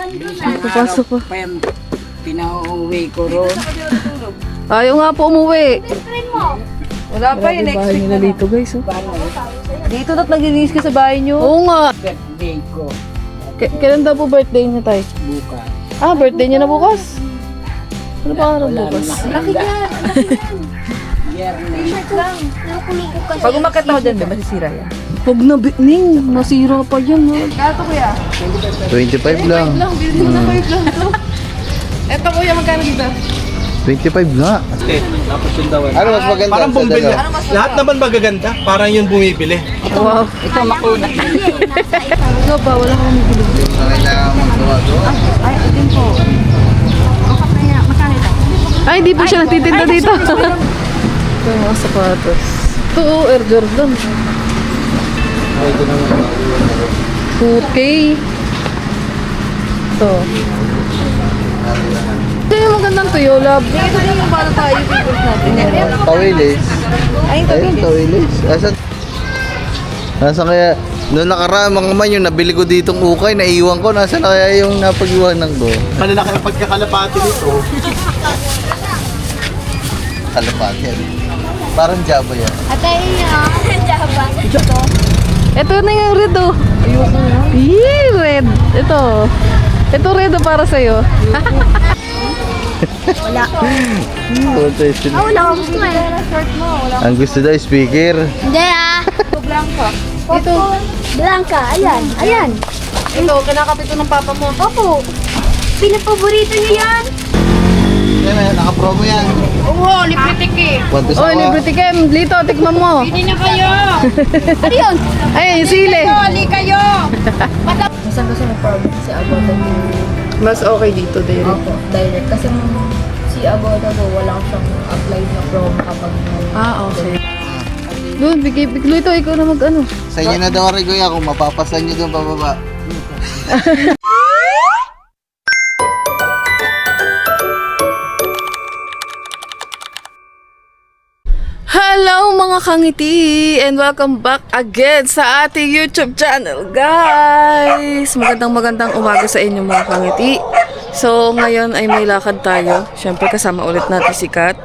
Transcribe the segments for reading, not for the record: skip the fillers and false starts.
Papasok pa. Pinauwi ko ron. Ayaw nga po umuwi. Wala pa yun. Grabe bahay nila dito guys. Oh. Dito na't naglilinis ka sa bahay nyo. Oo nga. Birthday ko. Kailan daw po birthday niya tayo? Bukas. Ah, birthday niya na bukas. Ano pa araw bukas? Laki yan. Yernes. Pag umakit ako dyan, masisira yan. Huwag na, Ning. Nasira pa yan. Oh. Kato kuya. 25 lang. Bilhin mo na 5 lang to. Eto kuya, magkano dito? 25 nga. Tapos yung daw. Ano mas maganda? Parang sa bumibili. dalawa? Lahat naman magaganda. Parang yung bumibili. Wow. Ito makunat. Ikaw ba? Wala kang bilog. Yung na kailangan maggawa-gawa. Ay, din po. Magkano ito? Ay, hindi po siya natitinda dito. Ito yung mga sapatos. Ito, Air Jordan. Pwede naman. 2K. Ito. Ito yung magandang tuyo, love. Ito din yung para tayo yung favorite natin. Tawilis. Ayun, tawilis. Nasaan kaya? Noong nakaraan mga man yung nabili ko ditong ukay, naiwan ko. Nasaan na kaya yung napag-iwanan ko? Malalaki ang pagkakalapati nito. Kalapati yan. Parang Java yan. Ito na yung red, oh. Ayoko nga. Yee, red. Ito. Ito red para sa'yo. Wala Wala akong gusto eh. Short mo, wala. Ang gusto daw, speaker. Hindi ah. Ito, blanca. Ito. Blanca, ayan, ayan. Ito, kinakapit ito ng papa mo. Opo. Pinapaborito niyo yan. Yan na, naka-promo yan. Oo, lipritik eh. Kwanto Oh, sa libre tikem. Lito, tikman mo. Hindi na kayo. Ano yun? Ay, sili. Hali kayo. Saan gusto mo province si Aboda Mas okay dito, Derek. Opo, direct. Kasi si Aboda do, walang siyang applied na promo kapag Ah, okay. Doon, biglo ito. Ikaw na mag-ano. Sa inyo na daw, Rigoya, kung mapapasan nyo doon pababa. Hello mga kangiti and welcome back again sa ating YouTube channel, guys. Magandang umaga sa inyo mga kangiti. So ngayon ay may lakad tayo. Siyempre kasama ulit natin si Kat.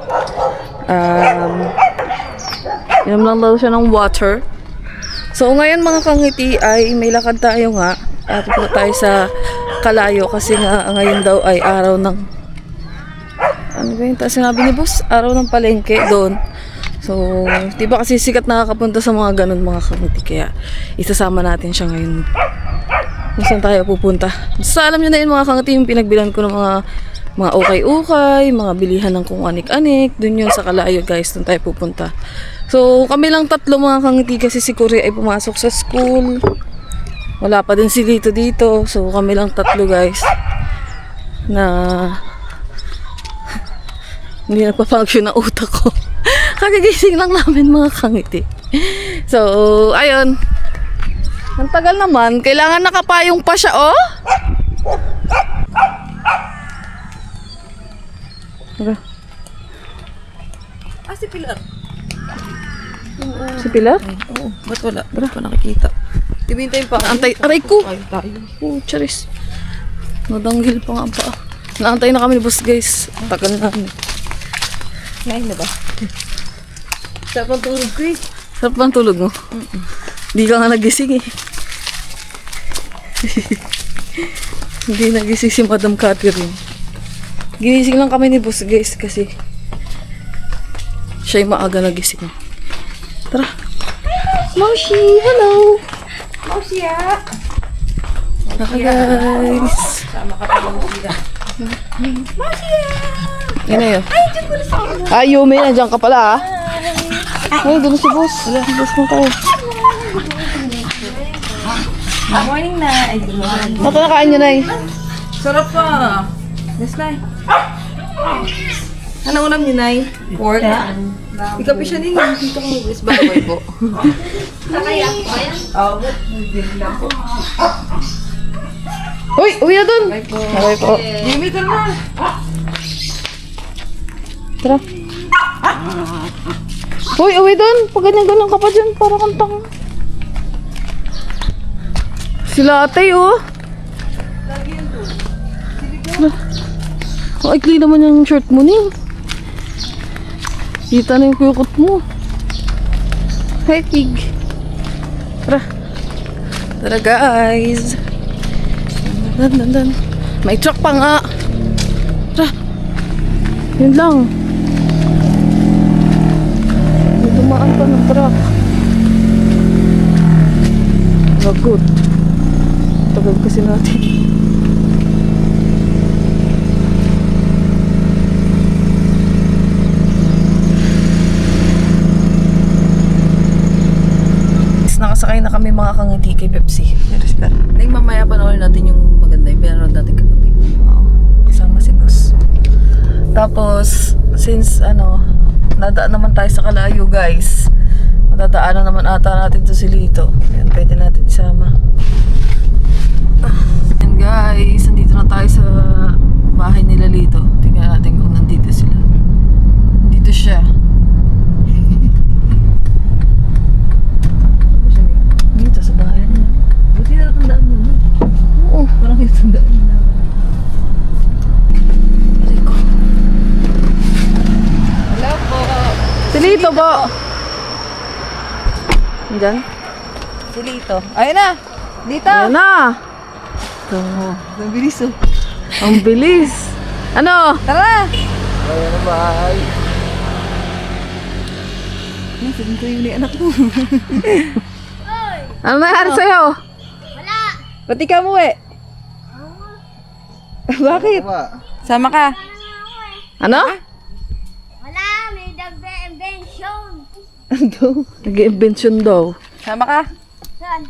Inom lang daw siya ng water. So ngayon mga kangiti ay may lakad tayo nga. At pupunta tayo sa Kalayo kasi nga ngayon daw ay araw ng ano ba yung sinabi ni boss? Araw ng palengke doon. So, di ba kasi sikat nakakapunta sa mga ganun mga kangiti, kaya isasama natin siya ngayon. Kung saan tayo pupunta. Sa alam nyo na yun mga kangiti, yung pinagbilan ko ng mga ukay-ukay, mga bilihan ng kung anik-anik, dun yun sa Kalayo guys, dun tayo pupunta. So, kami lang tatlo mga kangiti kasi si Kuri ay pumasok sa school. Wala pa din si Lito dito, so kami lang tatlo guys na hindi nagpa-function ang utak ko. Kagagising lang namin mga kangiti. So, ayun. Ang tagal naman. Kailangan nakapayong pa siya, oh. Tara. Ah, si Pilar. Si Pilar? Oo, ba't wala? Ba't pa nakikita? Tibintay pa. Antay, aray ko. Ay, tayo. Oh, charis. Nadanggil pa nga pa. Naantay na kami ni boss guys. Ang tagal namin. Ngayon na ba? Sarap ang tulog ko eh. Sarap ba ang tulog mo? Hindi ka nga nagising eh. Hindi nagising si Madam Catherine. Ginising lang kami ni boss guys kasi siya yung maaga nagising. Tara. Moshi, hello. Moshi ah. Hi guys. Sama ka pa ng Moshi ah. Yan na yun. Ay, Yumi, nandiyan ka pala ah. Ay, doon si boss. Wala, boss mo tayo. Morning na. Ay, good morning. Nato nakain nyo na eh. Sarap pa. Yes, Nay. Ano ulam niyo, Nay? Pork? Ikaw siya din. Dito ko mag-is bawal po. Nakaya po ba yan? Oo. Uy, uwi na doon. Okay po. Jimmy, tara na. Tara. Uy, uwi doon. Pag ganyan-ganyan ka pa dyan, para kang tanga. Sila ate, oh. Ang ikli naman yung shirt mo, Ning. Kita na yung kuyukot mo. Hey, pig. Tara. Tara, guys. Dan. May truck pa nga. Tara. Yun lang. May dumaan pa ng truck. Lagot. Tagal kasi natin. Nakasakay na kami mga kangiti kay Pepsi. Nang mamaya panoorin natin yung maganda yung pinanood natin kagabi. Oo. Kasama si Gus. Tapos, since nadaan naman tayo sa Kalayo, guys. Matadaanan naman ata natin to si Lito. Ayan, pwede natin isama. And guys, nandito na tayo sa bahay nila Lito. Tingnan natin kung nandito sila. Nandito siya. Dito sa bahay niya. Buti na natandaan mo. Oo, parang natandaan mo na. Hello po. Si Lito po. Diyan? Si Lito. Ayun na! Dito! Ayan na. Ito. Ang bilis oh. Ang bilis. Ano? Tara! Ayan na bahay. Nasan ko yung anak mo? Ano nangyari sa'yo? Wala. Ba't ikaw mo eh? Bakit? Sama ka? Ano? Wala. May nag-invention. Ando. Nag-invention daw. Sama ka? Saan?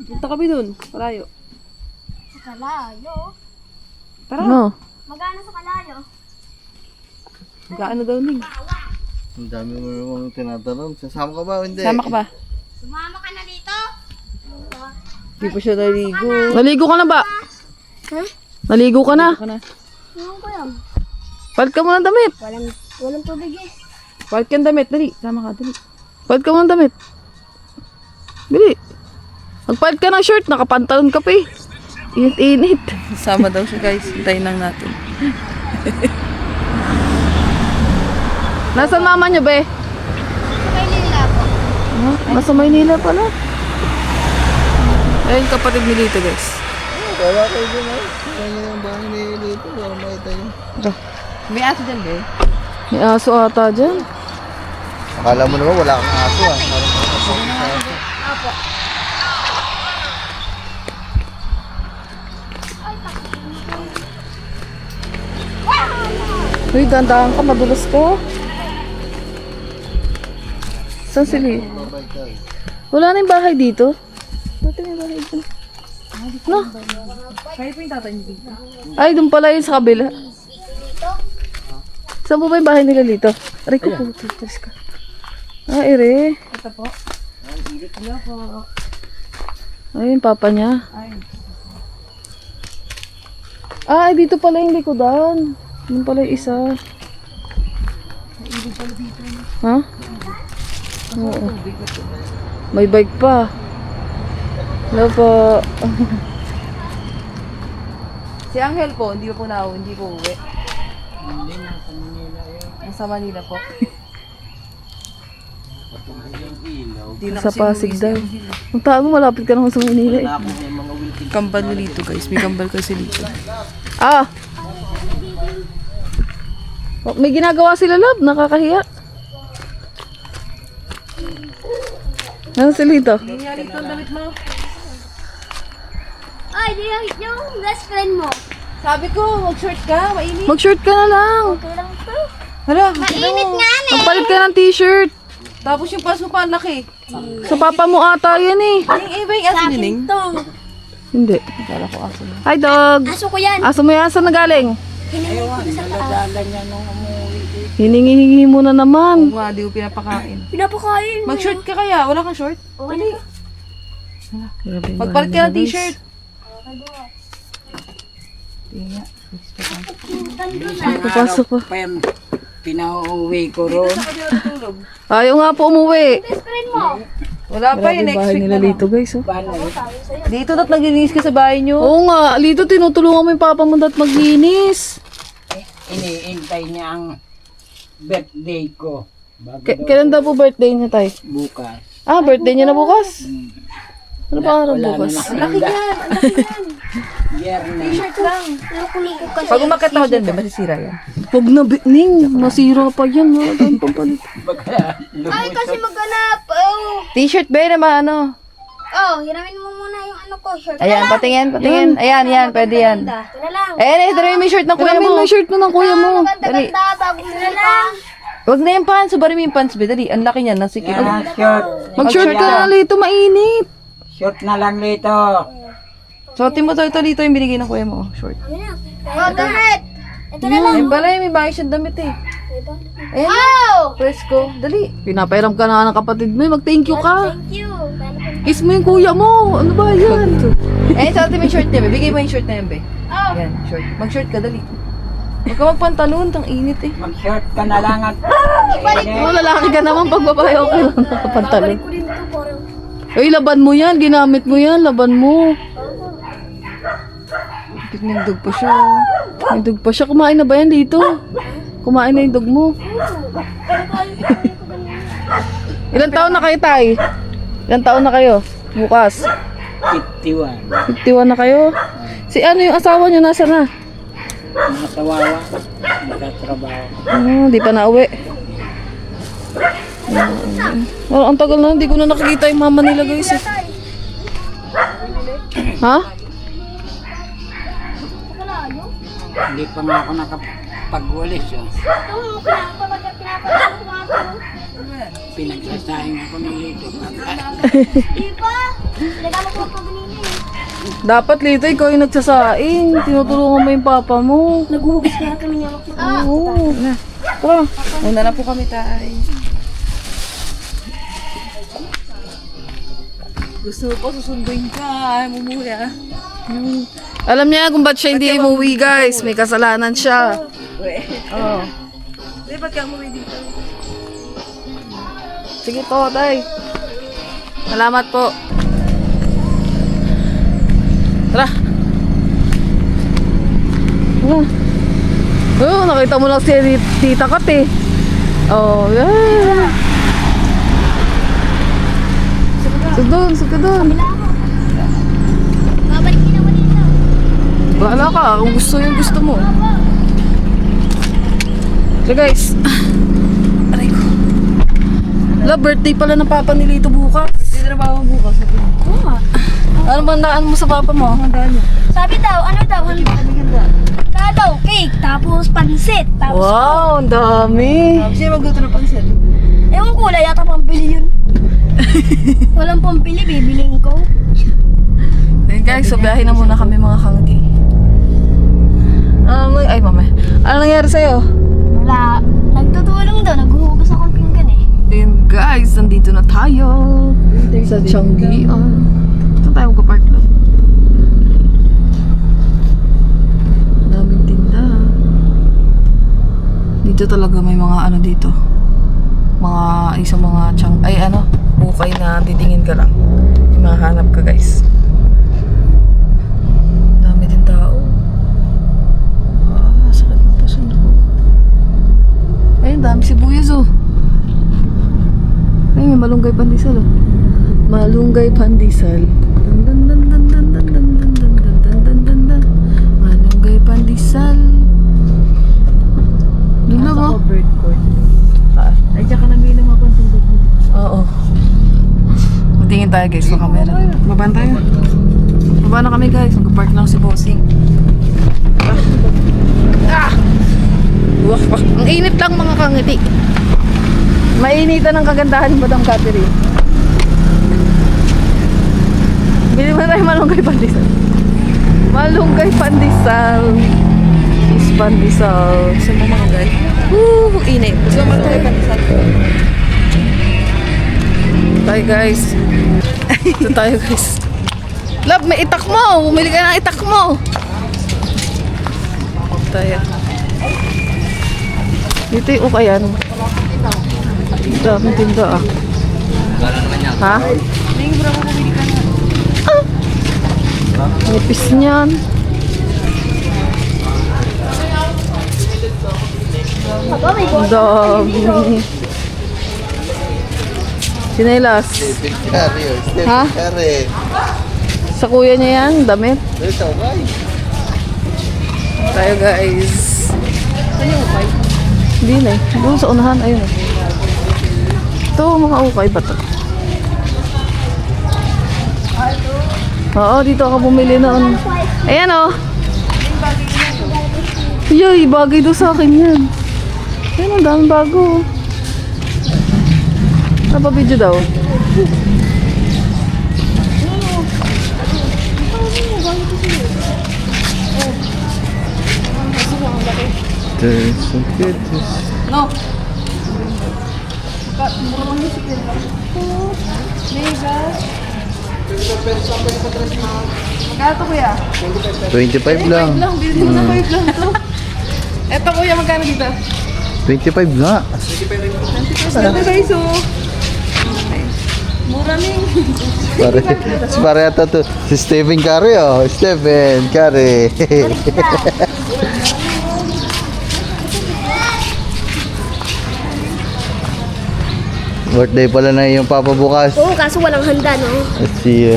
Punta kami dun. Parayo. Sa Kalayo. Tara. Ano? Magana sa Kalayo. Gaano daw ning? Ang dami mo namang tinatanong. Sasama ka ba o hindi? Sama ka ba? Sumama ka na dito. Hindi pa siya naligo. Naligo ka na ba? Naligo ka na? Ako na. Ano ko yan? Palit ka muna ng damit. Walang tubig eh. Palit kang damit. Dali. Sama ka. Dali. Palit ka muna ng damit. Bili. Magpalit ka ng shirt. Nakapantalon ka pa eh. Init-init. Sama daw siya guys. Hintayin lang natin. Nasaan mama niyo, be? Kay nila po. Nasa Maynila pala. Ayun, kapatid ni Lito, guys. Wala kayo dyan eh. Kaya yung bahay ni Lito. Wala makita yun. May aso dyan be. May aso ata dyan. Akala mo naman wala kang aso ah. Parang aso sa aso. Uy, dandahan ka. Madulas ka. Saan si Lito? Babay ka eh. Wala na yung bahay dito. Dati may bahay dito. No? Kaya pa yung tatay niyo dito. Ay, doon pala yun sa kabila. Saan po ba yung bahay nila dito? Aray ko po. Titas ka. Ah, ere. Ito po. Hello po. Ay, yung papa niya. Ah, ay, dito pala yung likodan. Doon pala yung isa. Ha? Oo. May bike pa. Hello po. Si Angel po, hindi po na hindi po uwi. Hindi, nasa Manila yun. Nasa Manila po. Sa Pasig daw. Ang tao mo, malapit ka naman sa Manila eh. Kambal ni Lito guys. May kambal kasi Lito. Ah! Oh, may ginagawa sila, love. Nakakahiya. Ano si Lito? Ay, di yung best friend mo. Sabi ko, mag-short ka. Mainit. Mag-shirt ka na lang. Okay lang to. Hala, Mainit nga na. Magpalit ka ng t-shirt. tapos yung pas mo pa ang laki. Sa papa mo ata yan eh. Yung iba yung aso ni Ning. To. Hindi. Kala ko aso na. Hi, dog. Aso ko yan. Aso mo yan, saan na galing? Hinangin ko sa taas. Dala niya nung umuwi. Hiningi-hingi mo na naman. Kung nga, di ko pinapakain. Pinapakain mo. Mag-short ka kaya? Wala kang short? Okay. Magpalit ka ng t-shirt. Papasok pa. Pinauwi ko ron. Ayaw nga po umuwi. Best friend mo. Wala pa yun, Grabe next bahay week nila na lang. Lito guys. Oh. Paano? Dito na't naglilinis ka sa bahay nyo. Oo nga, Lito tinutulungan mo yung papa mo da't maglinis. Iniintay niya ang birthday ko. Bago Kailan daw po birthday niya, Tay? bukas. Ah, birthday niya na bukas? Ano pa araw Wala na bukas? nakahanda. Biyernes. T-shirt lang. Nakuliko kasi. Pag umakit ako dyan, masisira yan. Huwag na, Ning. Masira pa yan. Wala tayong pampalit. Baka Ay, kasi maghanap. Oh. T-shirt ba yun naman ano? Oh, hiramin mo muna yung ano ko, shirt. Ayan, patingin. Ayan, yan, pwede yan. Ito na lang. Ayan, ito na yung shirt ng kuya Kailan mo. na shirt mo ng kuya mo? Ganda-ganda, bagong na. Huwag na yung pants, bari mo yung pants, be. Dali, ang laki niyan, nasikip. yan, short. Mag-short ka na, Lito. Mainit. Short na lang dito. Suotin mo to, ito dito yung binigay ng kuya mo. Short. Oh, damit. Ito na lang. Ayun pala, may bagay siyang damit eh. Ayan, Oh! presko. Dali. Pinapairam ka na ng kapatid mo. Mag-thank you ka. Thank you. Kiss mo yung kuya mo. Ano ba yan? Ayun, suotin mo yung shirt niya, be. Bigay mo yung shirt na yan, be. Oh. Yan, short. Mag-short ka, dali. Huwag ka magpantalon, tang init eh. Mag-short ka na lang at Oh, lalaki ka naman. Pag babae, okay lang nakapantalon. Ko din ito, parang. Uy, laban mo yan. Ginamit mo yan. Laban mo. May dog pa siya. May dog pa siya. Kumain na ba yan dito? Kumain na yung dog mo. Ilan taon na kayo, Tay? Ilan taon na kayo? Bukas. 51. 51 na kayo? Si ano yung asawa niyo? Nasa na? Nasa wawa. Nagtatrabaho. Di pa nauwi. Oh, ang tagal na, hindi ko na nakikita yung mama nila guys. Eh. Ha? Hindi pa nga ako nakapag-walis. Oh. Pinagsasahin ako ng lito. Di ba? Nagama ko pa ganina eh. Dapat Lito, ikaw yung nagsasaing. Tinutulungan mo yung papa mo. Naghuhugis kaya kami niya. Oo. Tara. Una na po kami, tay. Gusto ko susunduin ka. Ay, mumuya. Alam niya kung ba't siya hindi umuwi guys. May kasalanan siya. Oo. Di, ba't ka umuwi dito? Sige po, Tay. Salamat po. Tara. Oh, nakita mo lang si Tita Kat eh. Oh, yeah. Sug doon. Babalik din naman dito. Bahala ka, kung gusto mo. So guys, aray ko. Birthday pala ng papa ni Lito bukas. Hindi na ba bukas? Ano ba naan mo sa papa mo? Sabi daw, ano daw? Daw, cake, tapos pansit, tapos... Wow, ang dami. Sino magluto ng pansit? Ewan ko, wala yata pambili yun. Walang pambili, bibiling ko. Ayun guys, so biyahe na muna kami mga kangti. Ay mama, ano nangyari sa'yo? Wala. Nagtutulong daw, naghuhugas ako ng pinggan eh. Ayun guys, nandito na tayo. Sa Changi. Saan tayo magka-park lang? Daming tinda. Dito talaga may mga ano dito. Mga isang mga bukay na titingin ka lang. Mahanap ka guys. Dami din tao. Sakit ng puso na ko. Ayun, dami sibuyas oh. Ay, may malunggay pandesal oh. Malunggay pandesal. Dan dan dan dan dan dan dan dan dan dan dan dan dan. Malunggay pandesal. Doon na ba? Covered court. Ay, tsaka namin ng mga pantundog mo. Oo. Magtingin tayo guys, baka meron. Babaan tayo. Baba na kami guys, mag-park lang si Bossing. Wah, wah. Ang init lang mga kangiti. Mainitan ang kagandahan ni Madam Catherine. Bili mo tayo malunggay pandesal. Malunggay pandesal. Is pandesal. Gusto mo mga guys? Init. Gusto mo tayo pandesal? Tayo guys. Ito tayo guys. Love, may itak mo. Bumili ka ng itak mo. Tayo. Dito yung ukayan. Daming tinda ah. Gano'n naman yan. Ha? Ning, bro, kung bumili ka na. Nipis niyan. Ang dami. Sinelas. Stephen Curry, oh. Stephen Ha? Curry. Sa kuya niya yan, damit. Ito, okay. Tayo guys. Hindi na eh. Doon sa unahan, ayun eh. Ito, mga ukay ba ito? Oo, dito ako bumili noon. Ayan oh. Yay, bagay doon sa akin yan. Ayan, ang daming bago. Napabidyo daw. No. Magkano to, kuya? 25 lang. Lang, bilhin mo na 5 lang to. Eto, kuya, magkano dito? 25 nga. Ito guys, oh. Mura ning. Pare ata to. Si Stephen Curry, oh. Stephen Curry. Birthday pala na yung papa bukas. Oo, kaso walang handa, no? Si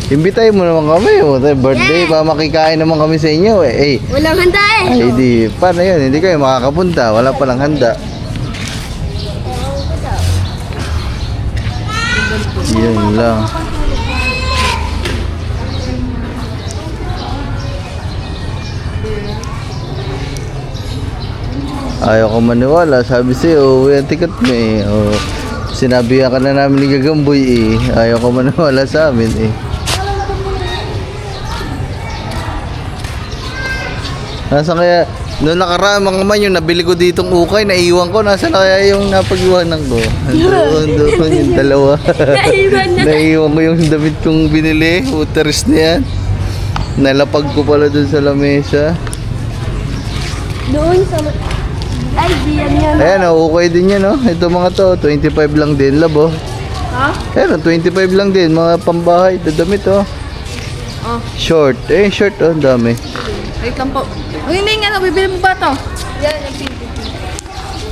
imbitahin mo naman kami. Oh. Birthday, pa makikain naman kami sa inyo. Eh, Walang handa eh. ay di, paano yun? Hindi kayo makakapunta. Wala palang handa. Yun lang. Ayaw ko maniwala. Sabi sa'yo, uwi ang tikat mo eh. O, sinabihan ka na namin ni Gagamboy eh. Ayaw ko maniwala sa amin eh. Nasaan kaya, noong nakaraan mga man yung nabili ko ditong ukay, naiwan ko. Nasaan na kaya yung napag-iwanan ko? Doon yung dalawa. Naiwan ko yung damit kong binili. Uteris na yan. Nalapag ko pala doon sa lamesa. Doon sa... Ay, diyan yan. Ayan, ukay din yan, no? Ito mga to, 25 lang din, labo. Ha? Ayan, 25 lang din, mga pambahay, dadamit, oh. Oh. Short, short, oh, ang dami. Wait lang po. Ang hindi nga, bibili mo ba ito? Yan, yung pink.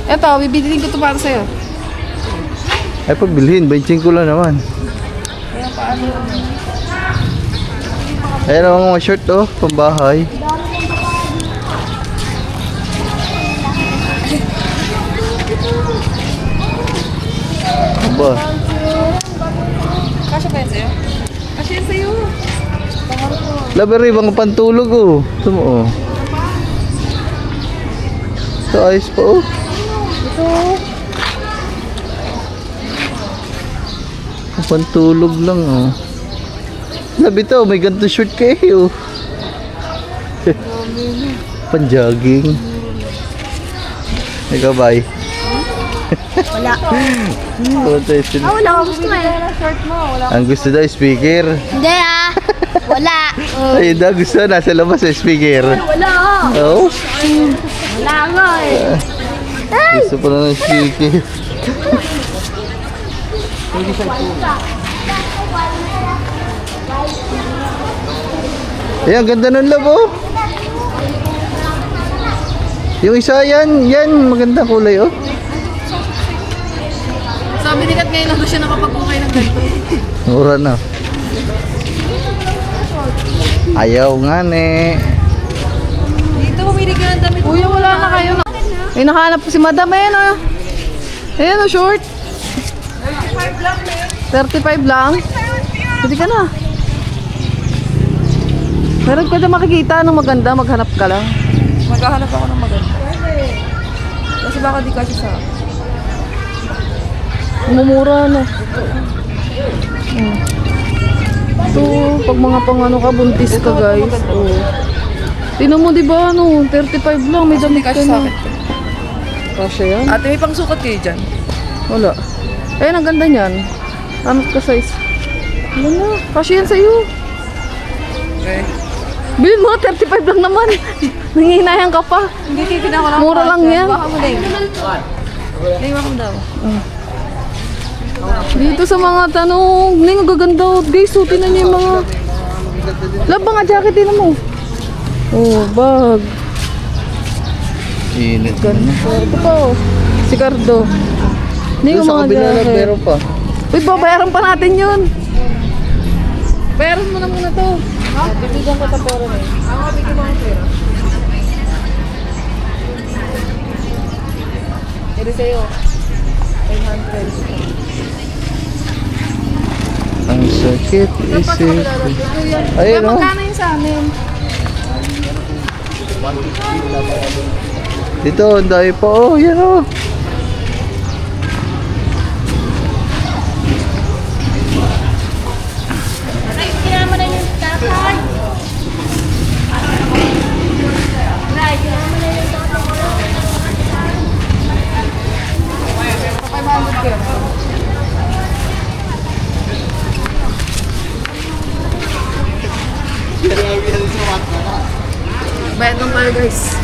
Ito, bibiliin ko ito para sa'yo. Ay, pabilhin, 25 ko lang naman. Ayan ang mga short, oh, pambahay. Aba, Kasya ba yan sa'yo? Kasya yan sa'yo. labari, mga pantulog, oh. Ito mo, oh. Ito, ayos pa, oh. Pantulog lang, oh. Labi to, may ganito short kayo. Pan-jogging. Ikaw, bye. Wala. Wala. Wala akong gusto eh. Short mo, wala. Ang gusto daw, speaker. Hindi ah. Wala. Ay, daw gusto, nasa labas, speaker. Wala. Oo. Wala nga eh. Gusto pa na ng speaker. Ayan, ganda ng labo. Yung isa yan, magandang kulay, oh. Sabi ni Kat ngayon lang doon siya nakapag-ukay ng ganito. Mura na. Ayaw nga, ne. Dito, bumili ka ng damit. Kuya, wala na kayo. Ay, nakahanap po si madam. Ayan oh. Ayan oh, short. 35 lang eh. 35 lang. Pwede ka na. Meron ka na makikita ng maganda, maghanap ka lang. Maghahanap ako ng maganda. Kasi baka di kasi sa... Mumura na. Ito, pag mga pangano ka, buntis ka guys. Oh. Tinan mo diba, ano, 35 lang, may damit ka Kasi sa na. akin. Kasya yan? Ate, may pangsukat kayo dyan. Wala. Ayun, ang ganda niyan. Anot ka size. Ano na, kasya yan sa'yo. Okay. Bilhin mo, 35 lang naman. Nangihinayan ka pa. Hindi, titignan ko lang. Mura lang yan. Baka mo na yun. Naiwan ko daw. Dito sa mga tanong, ning gaganda. Guys, so tinan niyo yung mga laba nga jacket din mo. Oh, bag. Init. Ganda. Ito pa oh. Si Cardo. Ning Doon sa mga kabila jacket. meron pa. Uy, babayaran pa natin yun. Bayaran mo na muna to. Bibigyan ko sa pera na yun. Ako, bigyan mo ang pera. Ito sa'yo. 500. Ang sakit isip. Kaya Ayun oh. magkano yun sa amin? Dito, ang dami pa. Oh, yan oh. Bayad ng tayo guys.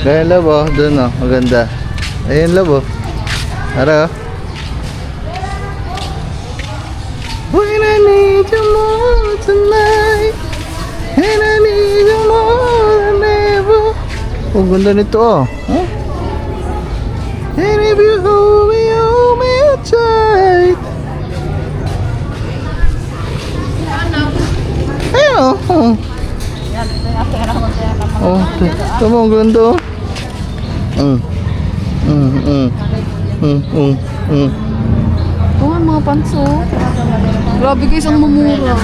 Kaya love oh, doon oh, maganda. Ayun love oh. Tara oh. When I need you more tonight, and I need you more than ever. Oh, ganda nito oh. Huh? And if you hold me tight. Ayun oh. Oh. Oh, tama ang ganda oh. Ito nga mga panso. Grabe guys, ang mamura.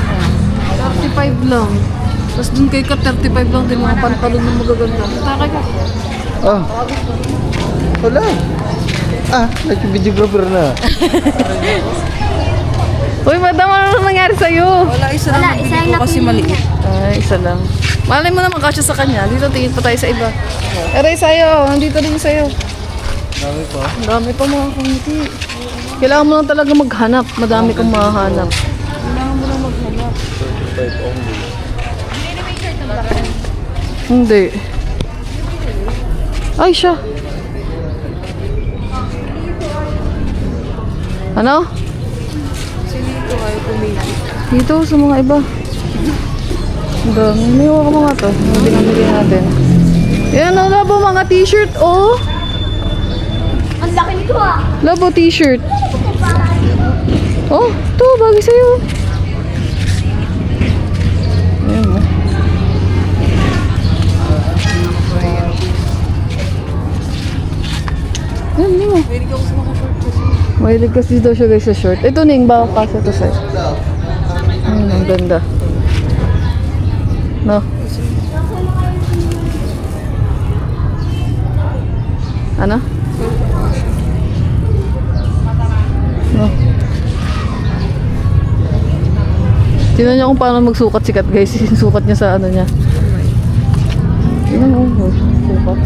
35 lang. Tapos dun kay Kat, 35 lang din mga pantalon na magaganda. Taka ka. Ah. Wala. Ah, nag-videographer na. Uy, madam, ano nangyari sa'yo? Wala, isa lang nabili ko kasi maliit. Ay, isa lang. Malay mo naman kasya sa kanya. Dito, tingin pa tayo sa iba. Aray sa'yo. Nandito din sa'yo. Dami pa. Ang dami pa mga kamiti. Kailangan mo lang talaga maghanap. Madami kang mahanap. Kailangan mo lang maghanap. 35 only. Hindi. Ay, siya. Ano? Dito kayo pumili. Dito sa mga iba. Ang dami. Iniwa ka mga to. Binamili natin. Yan o, labo mga t-shirt oh. Ang laki nito ah. Labo t-shirt. Oh, ito. Bagay sa'yo. Ayan mo. Ayan, hindi mo. Pwede ka gusto mga short kasi. Mahilig kasi daw siya guys sa short. Ito Ning, baka kasi ito sa'yo. Ang ganda. No? Ano? No. Tingnan niyo kung paano magsukat si Kat guys. Sukat niya sa ano niya. Tingnan mo. Sukat.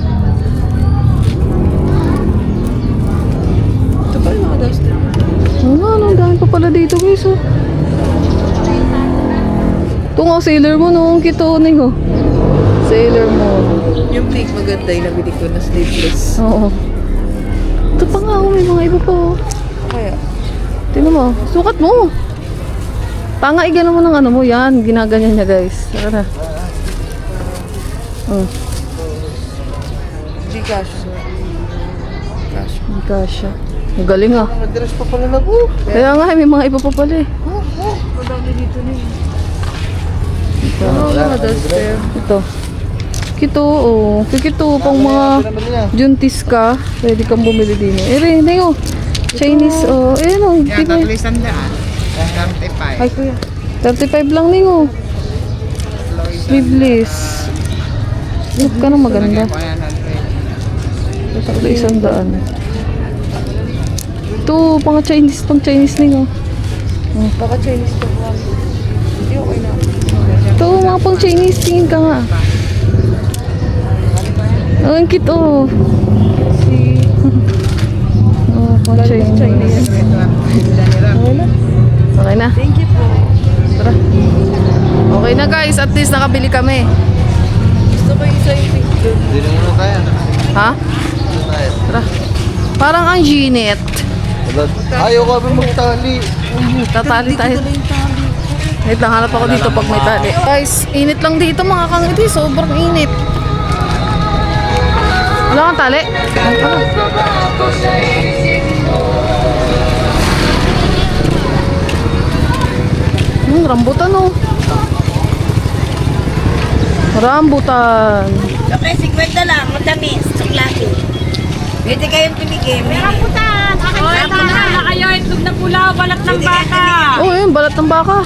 Ito pa yung mga duster. Ano, ang dami pa pala dito guys oh. Ito nga, Sailor Moon oh. Ang kito Ning oh. Sailor Moon. Yung pink maganda yung nabili ko na sleeveless. Oo. Ito pa nga oh. May mga iba pa oh. Kaya, Tingnan mo. Sukat mo. Tanga, igano mo ng ano mo. Yan. Ginaganyan niya guys. Tara na. hindi cash. Cash. Hindi kasha. Ang galing ah. Nag-dress pa pala na po. Kaya nga, may mga iba pa pala eh. Madami dito na yun. Ito. Mga duster. Ito. Kito, oh. Kito, pang mga juntis ka. Pwede kang bumili din eh. Ere, Ning oh. Chinese, oh. Eh, no. Yan, Diba? tatlo sandaan. 35. Ay, kuya. 35 lang Ning oh. Sleeveless. Look ka na maganda. 100. Sakto 100. Ito, pang Chinese Ning oh. Baka Chinese to. Hindi okay na. Ito, mga pang Chinese, tingin ka nga. Ang cute, oh. Oh, pang Chinese. Okay na. Thank you po. Tara. Okay na guys, at least nakabili kami. Gusto ko yung sa'yo picture. Hindi na muna kaya. Ha? Hindi na kaya. Tara. Parang ang Ginette. Ayaw ka ba magtali? Tatali tayo. Wait lang, hanap ako dito pag may tali. Guys, init lang dito mga kangiti. Sobrang init. Wala kang tali? Rambutan oh. Rambutan. Okay, 50 lang, matamis, suklaki. Pwede kayong tumigim. Rambutan! na kayo, itlog na pula, balat ng baka. Oh, yun, balat ng baka.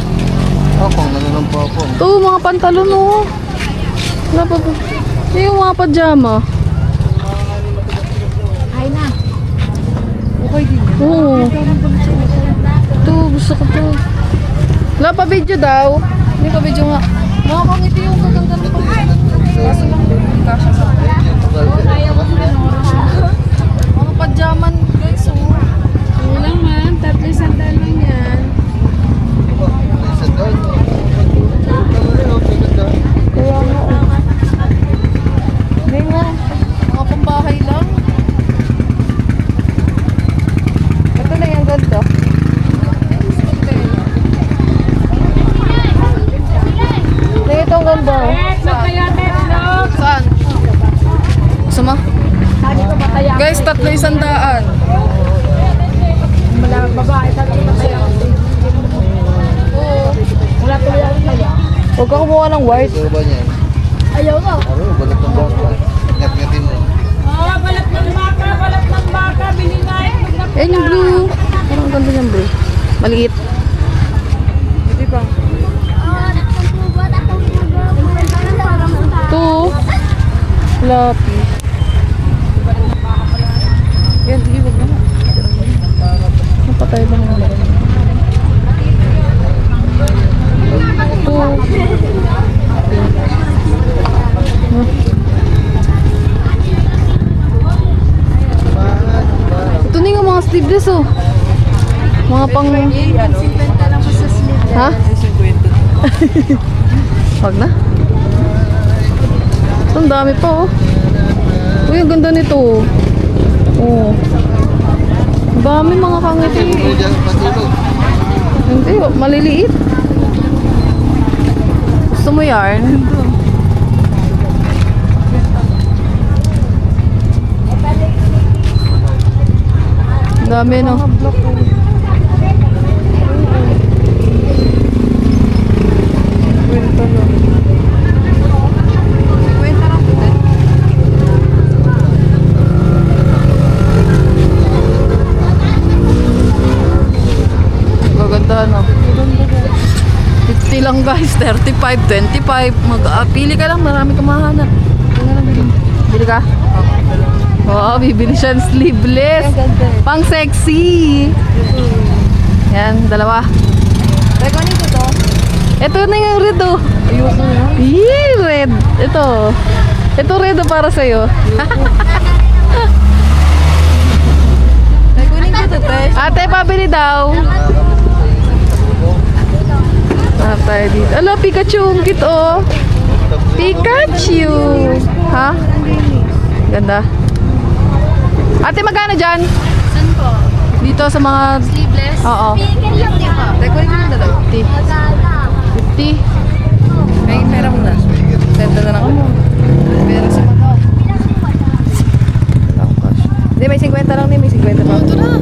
Pang nalang po ako. Ito, mga pantalon oh. Wala pa ba? Yung mga pajama. Ay na. Okay din yan. Oo. Ito, gusto ko to. Wala pa video daw. Hindi pa video nga. Nakakangiti yung gaganda ng pag-video. Kaso lang, hindi kasha sa akin. Mga pajaman guys, oh. Kulang man, 3 lang yan. Kaya nga, oh. Hindi nga. Mga pambahay lang. Ito na yung ganda. Ito ang ganda. Saan? Gusto mo? Guys, 300. Oo. Huwag ka kumuha ng white. Ito ba niyan? Ayaw ko. Ano, balat ng baka. Ngat-ngatin mo. Balat ng baka, binila itlog na Ayan yung blue. Parang ang ganda yung blue. Maliit. Hindi pa. Ito. Lapi. Yan, sige, wag na. Napatay ba nga? Ito. Ito na yung mga sleeveless oh. Mga pang... Ha? Ay, 50. Wag na. Ito, ang dami pa oh. Uy, ang ganda nito oh. Oh. Ang dami mga kangiti. Diyan, patulog. Hindi, oh, maliliit. Gusto mo yarn? Ang dami no. Kwenta lang. Kwenta lang po din. Gaganda no. 50 lang guys, 35, 25. Pili ka lang, marami kang mahanap. Bili ka? Wow, bibili siya ng sleeveless. Pang sexy. Yan, dalawa. Teka, ano ito to? Ito na yung red oh. Ayoko na. Yee, red. Ito. Ito red oh, para sa'yo. Ay, kunin ko to, Tesh. Ate, pabili daw. Hanap tayo dito. Ala, Pikachu. Ang cute oh. Pikachu. Ha? Ganda. Ate, magkano dyan? Saan po? Dito sa mga... Sleeveless? Oo. Teka, kunin ko na dalawa. 50. May pera mo na. Senta na lang ako. Pera sa mga. Hindi, may 50 lang din. May 50 pa. Ito na.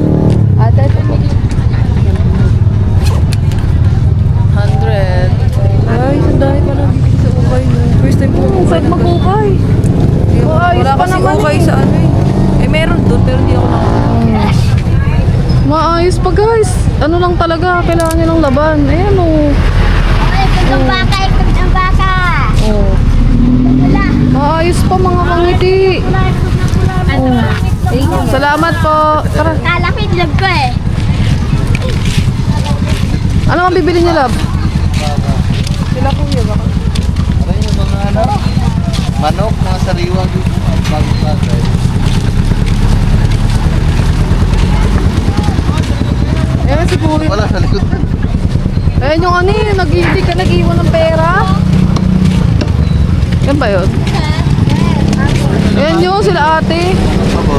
Ate, ito po. 100. Ay, sandali pa lang dito sa ukay mo. First time ko Saan mag-ukay? Wala kasi ukay sa ano eh. Eh, meron doon, pero hindi ako nakakita. Maayos pa guys. Ano lang talaga, kailangan nyo ng laban. Ayan o. Itlog ng baka, itlog ng baka. Oh. Wala. Maayos pa mga kangiti. Oh. Salamat po. Tara. Kala ko itlog ko eh. Ano ang bibili niyo, love? Sila kuya, baka. Manok, mga sariwa dito. Bagong katay. Ayan si Puri. Wala sa likod. Ayan yung ano eh, nag-ibig ka, nag-iwan ng pera. Yan ba yun? Ayan yung sila ate. Ako.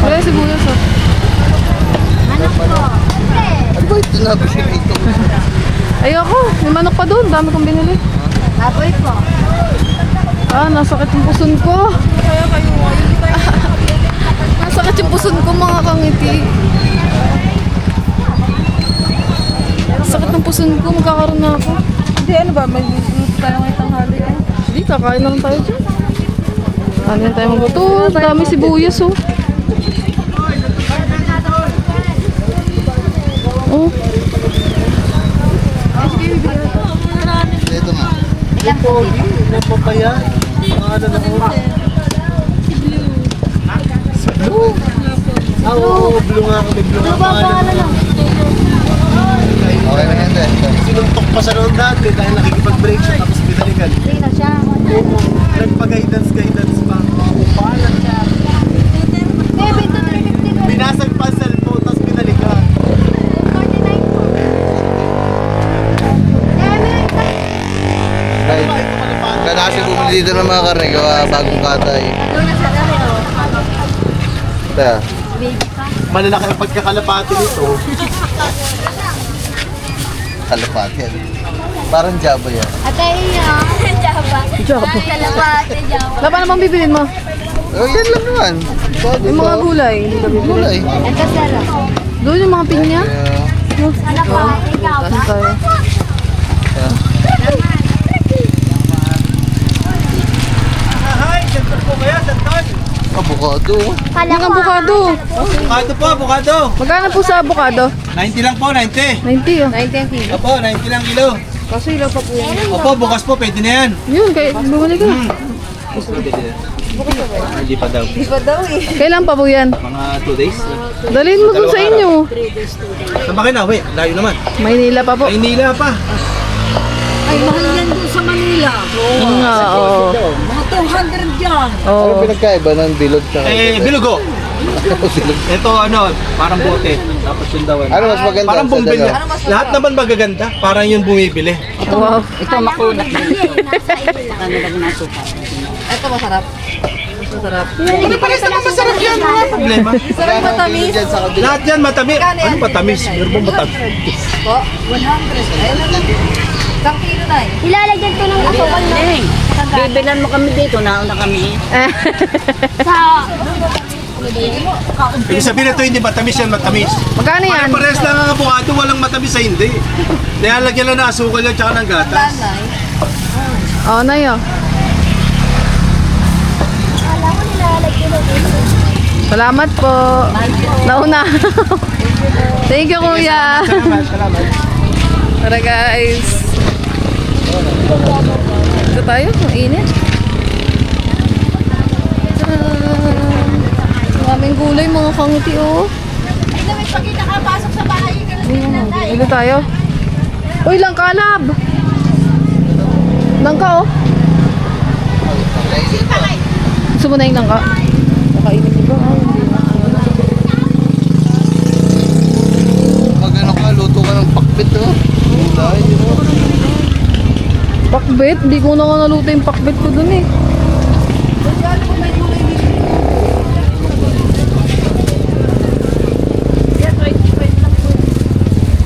Ayan si Buyas oh. Ano ba ito na ito? Ayoko, may manok pa doon, dami kong binili. Apoy po. Ah, nasakit yung puson ko. Nasakit yung puson ko mga kangiti. Sakit ng puson ko, magkakaroon na ako. Hindi, ano ba? May gusto tayo ngayong tanghali eh. Hindi, kakain na lang tayo dyan. Ano yan tayo magluto? Dami sibuyas oh. Oh, Ito nga. Yung pogi, yung papaya. Mga ano na ko. Blue. Ah, oo, blue nga ako. May blue nga pangalan. Okay na yan, te. Sinuntok pa sa road dati dahil nakikipag-break siya tapos binalikan. Sino siya? Oo. Nagpa-guidance pa. Paalam siya. Baby, ito 350. Binasag pa ang cellphone tapos binalikan. 49 po. Kaya kasi bumili dito ng mga karne, gawa bagong katay. Kaya, malalaki ang pagkakalapati nito. Kalapati yan. Parang Java yan. Ate iyo. Java. Kalapate, Java. wala pa namang bibilin mo. Oh, yan lang naman. Yung mga gulay, hindi ka bibili. Gulay. Ito sarap. Doon yung mga pinya. Kalapate, Java. Kasi tayo. Avocado. Yung avocado. Avocado po, avocado. Magkano po sa avocado? 90 lang po, 90. 90 oh. 90 ang kilo. Opo, 90 lang kilo. Kasi ilan pa po yan. Opo, bukas po, pwede na yan. Yun, kaya bumalik ka. Hindi pa daw. Di ba daw eh? Kailan pa po yan? Mga 2 days. Dalhin mo dun sa inyo. Saan ba kayo na? Wait, layo naman. Maynila pa po. Maynila pa. Ay, mahal yan doon sa Manila. Nga, oo. Mga 200 yan. Oo. Ano pinagkaiba ng bilog tsaka Bilugo. bilog? Ito ano, parang bote. Tapos yung dawan. Ano mas maganda Parang sa bumibili. dalawa? Lahat naman magaganda. Parang yung bumibili. Wow. Ito makunat. Nasa ilo. Ito masarap. Masarap. Ano pa rin naman masarap yan? Wala problema. Sarap matamis. Dyan sa kabila. Lahat yan matamis. Ano matamis? Meron bang matamis? Po, 100. Ayun lang. Isang kilo na eh. Ilalagyan ko ng asukal na. Bibilan mo kami dito, nauna kami. Sa... Ibig sabihin ito hindi matamis yan, matamis. Magkano yan? Pares lang ang avocado, walang matamis sa hindi. Nilalagyan lang ng asukal yan tsaka ng gatas. Tanay. Oo na yun. Alam ko nilalagyan ko. Salamat po. Nauna. Thank you, kuya. Tara guys. Ito tayo, ang init. Maraming gulay, mga kangiti oh. Ay, na may pagkita ka, pasok sa bahay. Ito tayo. Uy, langkalab! Langka oh. Gusto mo na yung langka? Nakainin mo ba? Ay, hindi na. Pag ano ka, luto ka ng pakbit oh. Pakbet? Hindi ko na nga naluto yung pakbet ko dun eh.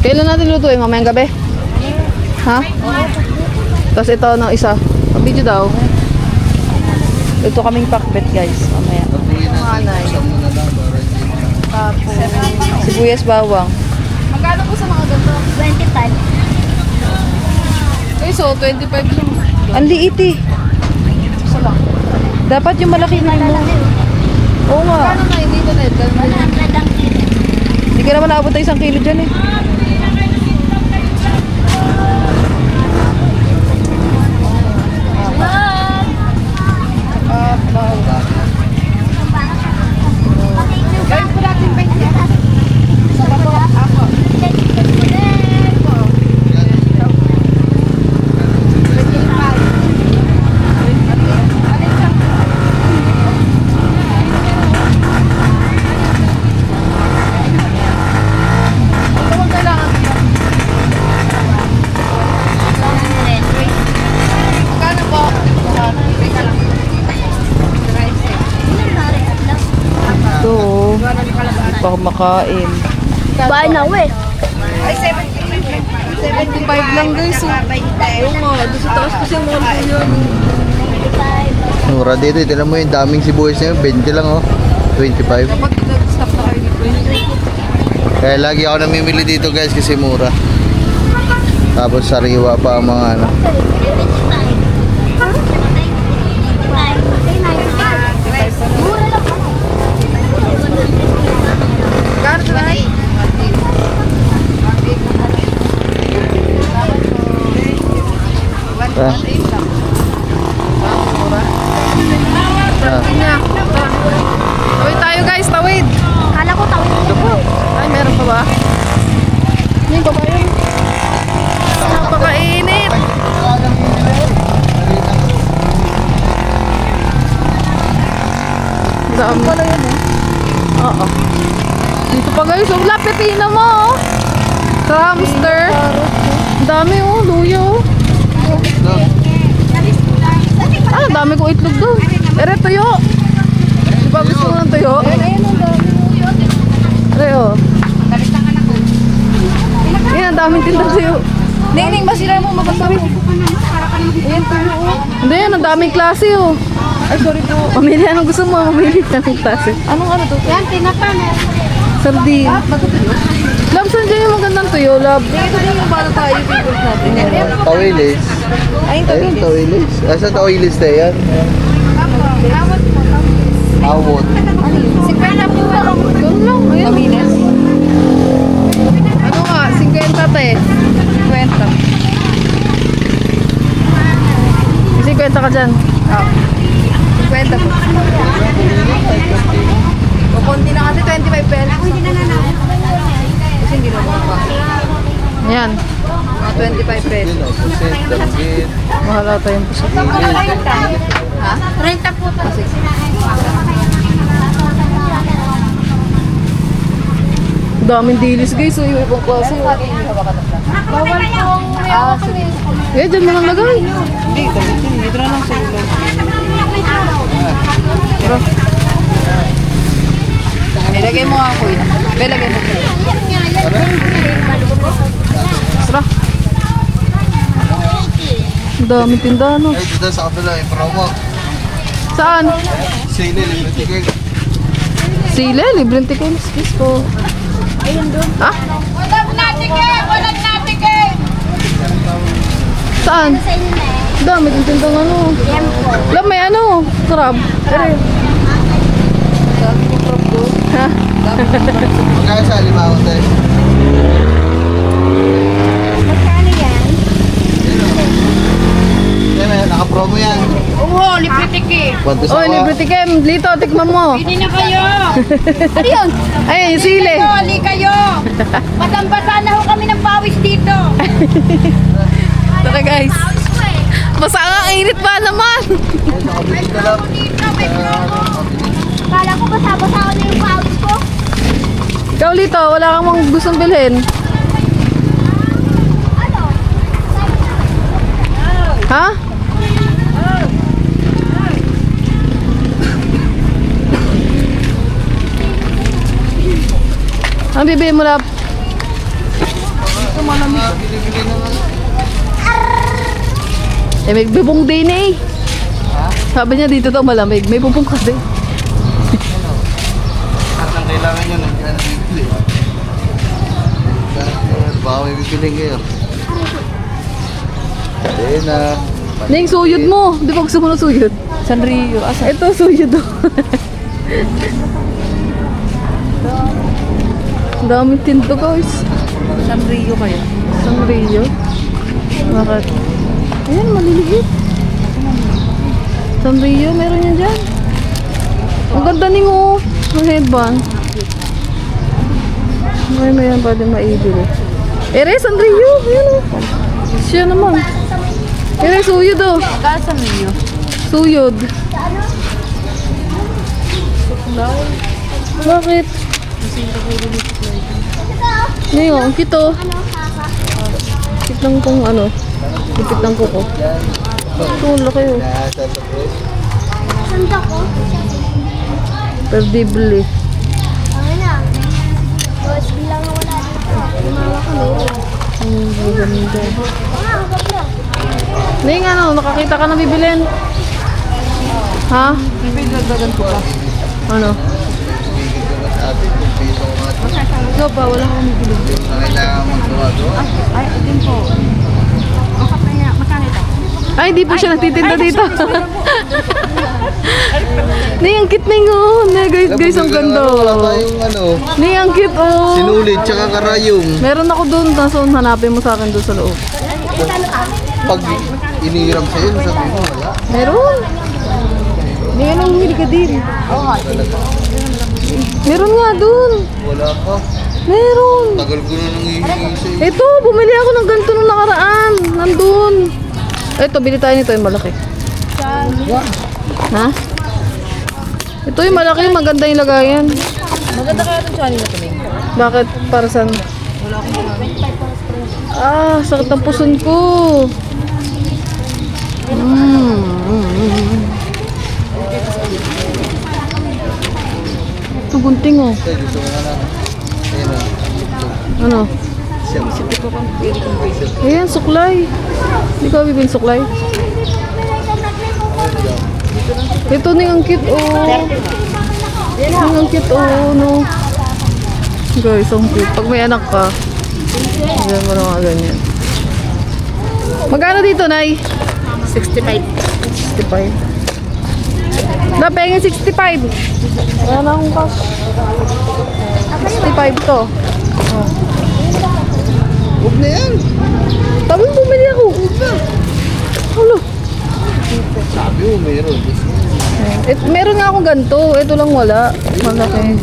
Kailan natin lutuin? Mamayang gabi? Ha? Tapos ito no, isa. Video daw. Ito kaming pakbet guys. Mamaya. Anay. Tapos sibuyas bawang. Magkano po sa mga ganito? 25. Eh, so 25 lang. Ang liit eh. Isa lang. Dapat yung malaki na mo. Oo nga. Ano na, hindi ko net. 100 ang kilo. Hindi ka naman naabot na 1 kilo dyan eh. Gawin po natin 20. Sa bato ako. Kain. Bye na, we. 75 lang guys. Oo nga, doon sa taas kasi mall ko yun. Mura dito. Tignan mo yung daming sibuyas na yun. 20 lang oh. 25. Dapat nag-stop na kayo dito. Kaya lagi ako namimili dito guys kasi mura. Tapos sariwa pa ang mga ano. Mura lang pa. Card na. Ah. Niya. Tawid tayo guys, tawid. Kala ko tawid na po. Ay, meron pa ba? Yung pa ba yun? Napakainit. Dami pala yun eh. Oo. Dito pa guys, oh, lapitina mo oh. Sa hamster. Ang dami oh, luya oh. Ah, dami kong itlog doon. Ere, tuyo. Di ba gusto mo ng tuyo? Ere, oh. Yan, ang daming tindang tuyo. Ning, masira mo, mabasa mo. Ayan, tuyo oh. Hindi, ang daming klase oh. Ay, sorry po. Mamili anong gusto mo, mamili ka ng klase. Anong ano to? Yan, tinapa na. Sardine. Love, saan dyan yung magandang tuyo, love? Ito din yung para tayo favorite natin. Tawilis. Ayun, Ayun, tawilis. Asa tawilis na yan? Awot. Si Pena po. Doon lang. Ayun. Kamines. Ano nga? 50 te. 50. 50 ka dyan. Ah. 50 po. Kukunti na kasi 25 pesos. Kasi hindi na mga Ayan. Mga 25 pesos. Pusit, danggit. Mahal ata yung puso. Ha? Renta po to. Daming dilis guys. So, yung ibang klase. Bawal pong Sige. Eh, dyan mo lang lagay. Dito na lang sa ulo. Ilagay mo ako yun. Ilagay mo. Tara. Ang daming tindahan, no? Ay, dito sa kabila yung promo. Saan? Sale, libre ticket. Sile, libreng tikim. Excuse ko. Ha? Saan? sa inyo na eh. Dami din tindang ano. Yan po. Alam, may ano. Crab. Ere. Ha? Magkaya sa alimawan tayo. Magkano yan? Yan, naka-promo yan. Oo, libre tiki. Puntos Oy, libre tikim. Lito, tikman mo. Hindi na kayo. Ano yun? Ay, yung sile. Hali kayo. Basang-basa na ho kami ng pawis dito. Tara guys. Basta ang init pa naman. Kala ko basa-basa ako na yung pawis ko. Ikaw, Lito, wala kang mga gustong bilhin. Ano? Ha? Ang bibili mo, Lap? Eh, may bubong din eh. Sabi niya dito daw malamig. May bubong kasi. At ang kailangan nyo, hindi ka na bibili. Baka may bibiling kayo. Hindi na. Ning, suyod mo. Di ba gusto mo ng suyod? Sanrio. Asa? Ito, suyod oh. Ang daming tinto, guys. Sanrio kayo. Sanrio. Bakit? Ayan, maliliit. Sanrio, meron yan dyan. Ang ganda ni mo. Ang headband. May yan pwede maibili. Ere, Sanrio. Ayan o. Siya naman. Ere, suyod o. Saan Sanrio? Suyod. Bakit? Ngayon, ang kito. Kit lang kung ano. Lipit ng kuko. Ito, laki o. Sanda ko. Perdible. Okay na. Ning, ano, nakakita ka na bibilin? Ha? Bibigyan ko pa. Ano? Ikaw ba? Wala akong bibili. Kailangan maggawa-gawa. Ay, di po siya nagtitinda dito. Ning, ang cute ning, oh. Guys, ang ganda. Wala tayong ano, Ning, ang cute, oh. sinulid tsaka karayong. Meron ako doon, tapos hanapin mo sa akin doon sa loob. Pag inihiram sa'yo, sabi mo, wala. Meron. Meron, humili ka din. Meron nga doon. Wala ka. Meron. Tagal ko na nang hihingi sa'yo. Ito, bumili ako ng ganito nung nakaraan. Nandun. Ito, bili tayo nito, yung malaki. Ha? Ito yung malaki, maganda yung lagayan. Maganda kaya itong channel na ito, Ming. Bakit? Para saan? Ah, sakit ng puson ko. Ito gunting, oh. Gusto mo na lang. Ayun o. Ano? Siyempre. Ayan, suklay. Hindi ko bibili suklay. Ito na yung cute, oh. Ning ang cute, oh, no. Guys, ang cute. Pag may anak ka, ganyan mo na mga ganyan. Magkano dito, Nay? 65. 65. Napengin 65. Wala na akong cash. 65 to. Huwag na yan. Sabi mo, bumili ako. Ano? Sabi mo, meron. Meron nga akong ganito. Ito lang wala. Malaki.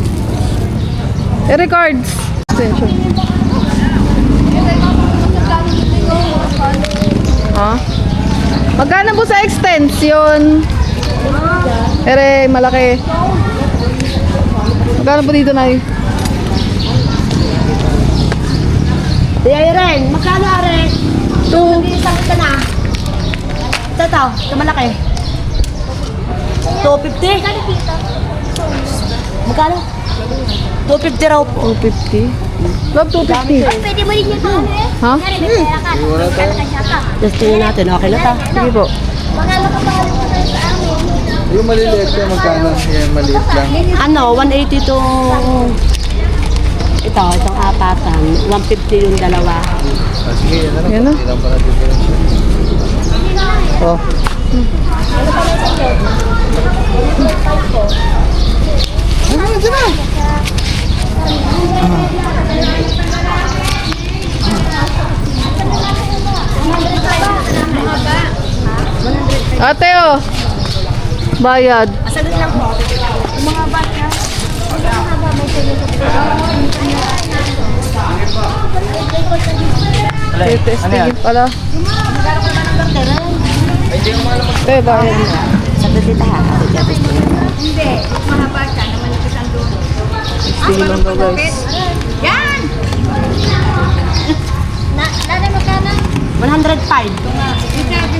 Records. Extension. Ha? Magkano po sa extension? Ere, malaki. Magkano po dito, Nay? Di Irene, magkano Irene? Two. Isang ito na. Ito, malaki. 250? Magkano? 250 raw po. 250. Love, 250. Pwede mo rin yung ano eh. Ha? Kaya may pera ka. Wala tayo. Just tingnan natin, okay na ta. Sige po. Magkano ka pa rin sa amin? Yung maliliit ka, magkano? Yan, maliit lang. Ano, 180 to... Ito, itong apatan. 150 yung dalawa. Ah, sige, yan na lang. Yan na. Hindi lang pala difference. Oh. Ate, oh. Bayad. Sagot lang po. Yung mga bata. Testingin pala. Ate, bayad. Sabi dito ha. Hindi. Mahaba siya. Namanipis ang dulo. Testingin lang daw, guys. Yan! Nanay magkano? 105. Malaki maliit.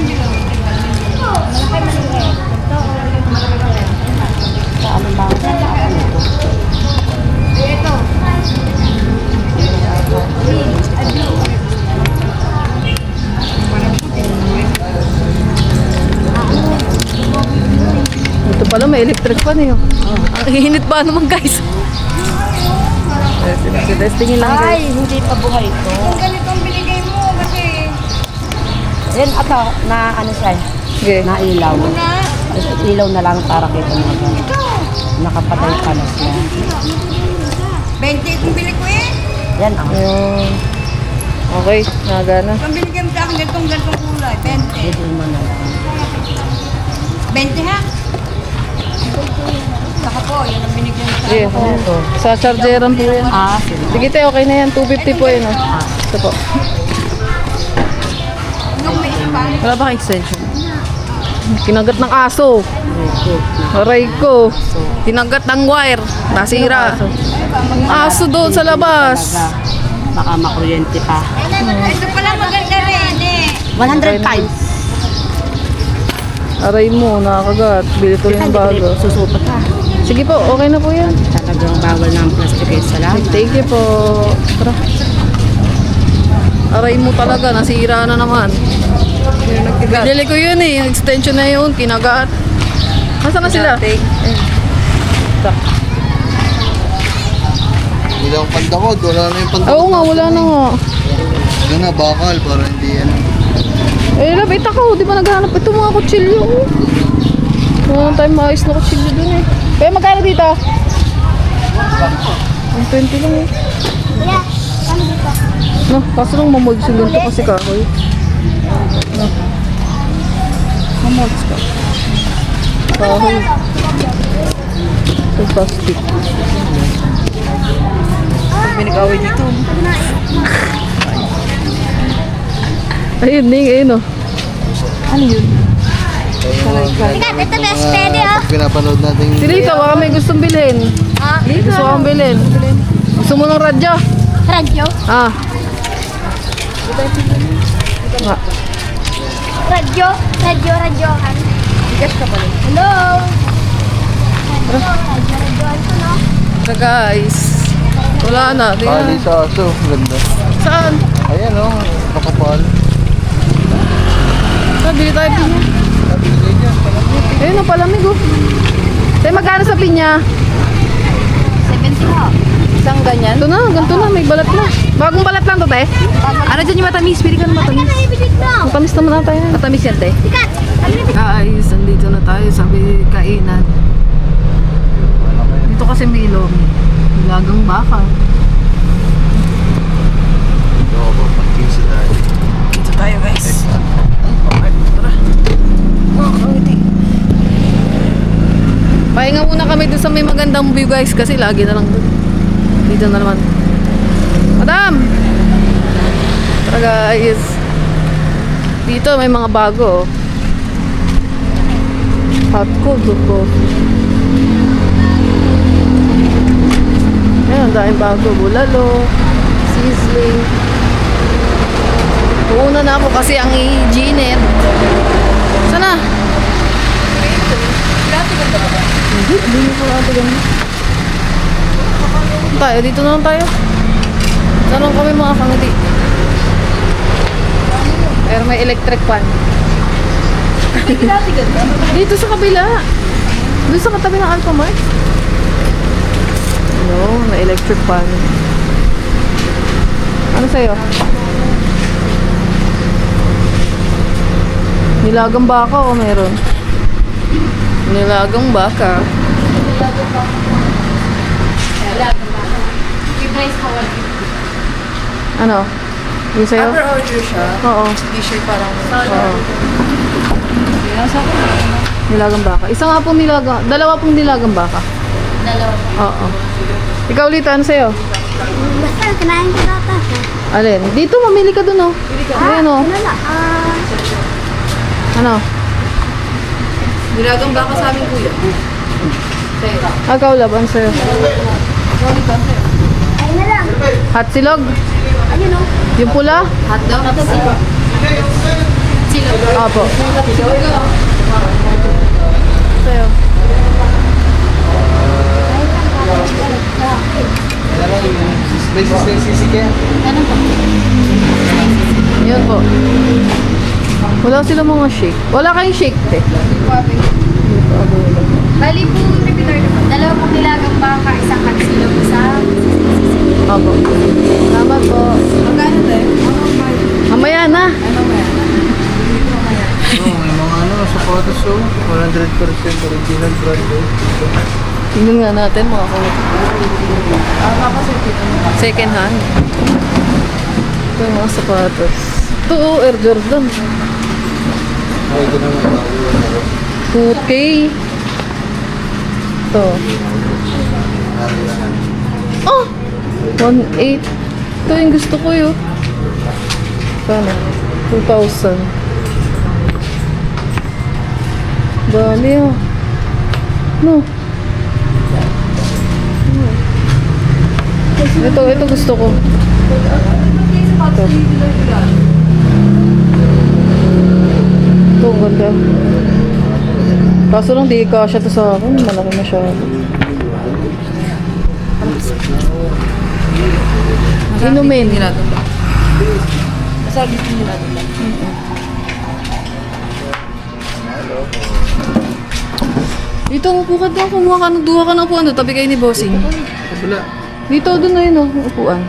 Ito, malaki. Ano ba? Ito. Ito pala, may electric pan eh. Oh. Ang init ba naman, guys? Testingin lang, guys. Ay, hindi pa buhay ito. Kung ganitong binigay mo kasi Yan, ito, na ano siya, Okay. na ilaw. Ilaw na lang para kita mo. Nakapatay pa na siya. 20 itong bili ko eh. Yan ang Ayun. Okay, nagana. Kung binigyan mo sa akin ganitong kulay, 20. hindi mo na lang. 20 ha? Saka po, yan ang binigyan mo sa Sige, ito. Sa chargeran po yan. Ah, sige. Sige tayo, okay na yan. 250 po yun. Oh. Ito po. Yung may iba. Wala ba kang extension? Kinagat ng aso. Aray ko. Kinagat ng wire. Nasira. Aso doon sa labas. Baka makuryente pa. Ito pala maganda rin eh. 105. Aray mo, nakakagat. Bili ko rin ng bago. Susupot ha. Sige po, okay na po yan. Talagang bawal ng plastic eh. Salamat. Thank you po. Tara. Aray mo talaga, nasira na naman. Binili ko yun eh. Yung extension na yun. Kinagat. Nasaan na sila? Wala akong pandakod. Wala na yung pandakod. Oo nga, wala na nga. Wala na, bakal. Para hindi yan. Eh, labit ako. Di ba naghahanap ito mga kutsilyo? Wala tayong maayos na kutsilyo dun eh. Kaya magkano dito? 120 lang eh. Kuya, ano dito? No, kaso lang mamolds yung ganito kasi kahoy. No. Mamolds ka. Kahoy. Ito plastic. Binigawin dito. Ayun, Ning, ayun oh. Teka, ito best pwede oh. Pinapanood natin. Si Lito, baka may gustong bilhin. Ah, Gusto kong bilhin. Gusto mo ng radyo? radyo. Ah. Ah. Radyohan. Bigas ka pala. Hello. Radyohan ko, no? So guys, wala na. Pali Tingnan. sa aso. Ganda. Saan? Ayan o. Makapal. Bili tayo pinya. Ayun, ang palamig oh. Tayo magkano sa pinya? 70 ho. Isang ganyan. Ito na, ganito na, may balat na. Bagong balat lang to, te. Ano dyan yung matamis? Pili ka ng matamis. Ibigit mo. Matamis naman na tayo. Matamis yan, te. Sikat. Guys, andito na tayo sa kainan. Dito kasi may ilong. Lagang baka. Ito ako. Pag-kisi tayo. Dito tayo, guys. Pahinga muna kami dun sa may magandang view, guys, kasi lagi na lang dun. Dito na naman. Madam! Tara, guys. Dito may mga bago. Hot cold coffee. Ayan, dahil bago. Bulalo, sizzling. Uuna na ako kasi ang i-Gnet. Sana? Hindi mo pala ito ganun. Tayo, dito na lang tayo. Tanong kami mga kangiti. Pero may electric fan. Dito sa kabila. Doon sa katabi ng Alphamart. No, may electric fan. Ano sa'yo? Nilagang baka o meron? Nilagang baka. Ano? Yung sa'yo? Upper order siya. Oo. Hindi siya parang... Oo. Nilagang baka. Isa nga pong nilagang, dalawa pong nilagang baka. Dalawa. Oo. Ikaw ulit, ano sa'yo? Basta, kinain ko na ito. Alin? Dito, mamili ka dun, oh. Ayan, oh. Ano na? Ano? Nilagang baka sa amin, kuya. Ikaw, lab, ano sa'yo? Ayun na lang. Hot silog? Ayun o. Yung pula? Hot dog? Opo. Sa'yo. May sisig yan. Yun po. Wala sila mga shake. Wala kayong shake, te. Bali po, repeater naman. Dalawa pong nilagang baka, isang katsilog, isang Opo. Salamat po. Magkano tayo? Mamaya na. Oo, may mga sapatos o. 100% original brand o. Tingnan nga natin mga kawit. Second hand. Ito yung mga sapatos. Ito, oh, Air Jordan. Ay, ito naman. 2K. Ito. Oh! 1.8. Ito yung gusto ko yun. Sana? 2,000. Dami ah. No. Ito gusto ko. Ito. Ito, ang ganda. Kaso lang di kasya to sa akin. Malaki masyado. Inumin. Nilagang baka. Masabi ko nilagang baka. Dito, upo ka doon. Kumuha ka, duha ka ng upuan doon. Tabi kayo ni Bossing. Wala. Dito, doon na yun, upuan.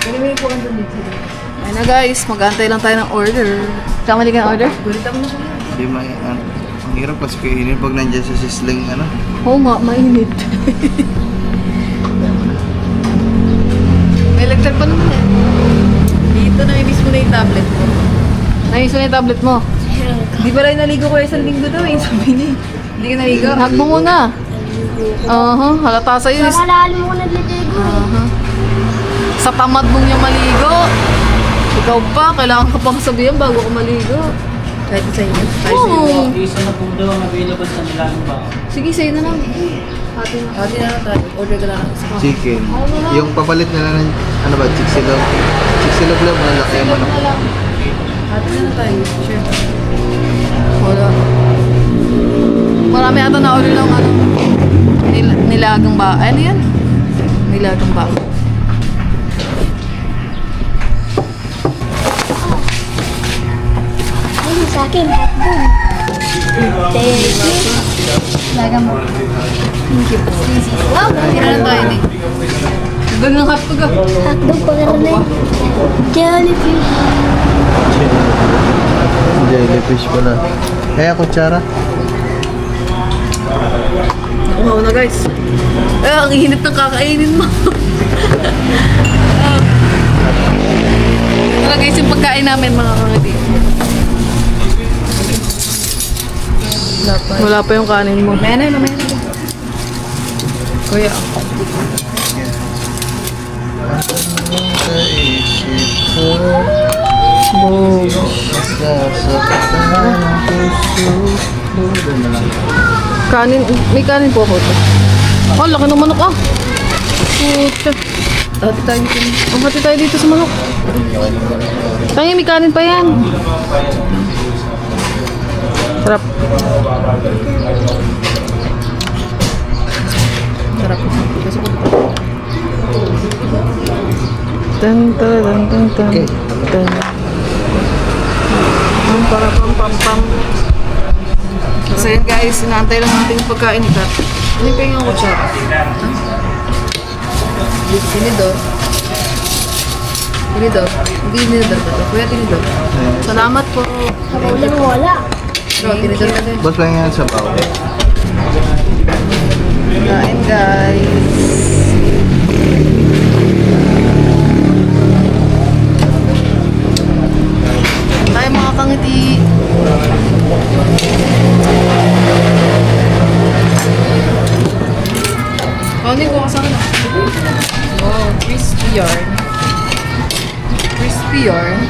Ayun na guys, mag-aantay lang tayo ng order. Kamali ka ng order? Hindi ang hirap kasi kainin pag nandiyan sa sisling ano. Oo nga, mainit. May electric pa naman eh. Dito, namimiss mo na yung tablet mo. Namimiss mo na yung tablet mo? Di ba rin naligo ko isang linggo daw eh, sabi niya. Hindi ka naligo? Hag mo muna. Halata sa'yo. Malalim mo nagliligo. Sa tamad mong niya maligo. Ikaw pa, kailangan ka pang sabihan bago ka maligo. Kahit sa inyo. Oo. Isa na po daw ang available sa nilang ba? Sige, sa'yo na lang. Ate na lang tayo. Order ka na lang. Chicken. Yung papalit nila ng, ano ba, chiksilog. Chiksilog lang, malaki yung manok. Ate na lang tayo. Sure. Wala. Marami ata na order lang ano. Nilagang ba? Ano yan? Nilagang ba? Ay, sa akin, hotdog. Thank you. Laga mo. Wow, Hindi na lang tayo eh. Doon ng hotdog ah. hotdog pa rin na. Jellyfish. Jellyfish pala. Kaya kutsara. Oo na guys. Ang init ng kakainin mo. Ito na guys yung pagkain namin mga kangati. Wala pa yung kanin mo. Mamaya na, mamaya na. Kuya. Sa isip ko, sasaktan ang puso. Doon na lang. Kanin, may kanin po ako ito. Oh, laki ng manok ah. Puta. Dati tayo dito. Ang pati tayo dito sa manok. Tayo, may kanin pa yan. Sarap. Sarap. Kasi po dito. Tan tan tan tan tan. Tan. Pam para pam pam pam. So yun guys, inaantay lang natin yung pagkain ni Kat. Ano yung pahingin ko siya? Tinidor. Tinidor. Hindi tinidor ba ito? Kuya tinidor. Salamat po. Sabaw lang wala. So, tinidor ka din. Boss lang yan sa baw. Kain guys. Tayo mga kangiti. Kaunin ko kasama na. Wow, crispy yarn. Crispy yarn.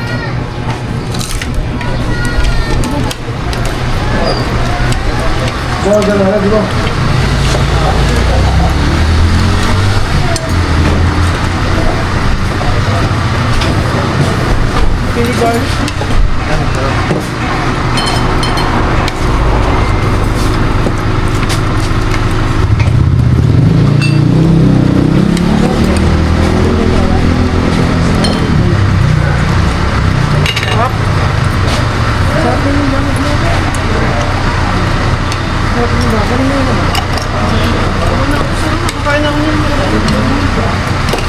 Kakain ako niyan.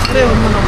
Pareho mo na.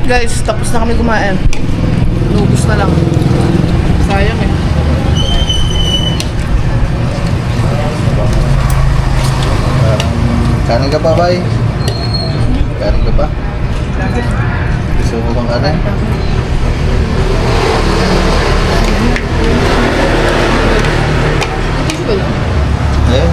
Guys, tapos na kami kumain. Nubos na lang. Sayang eh. Kanin ka pa, bay? Kanin ka pa? Gusto mo bang kanin? Ayun.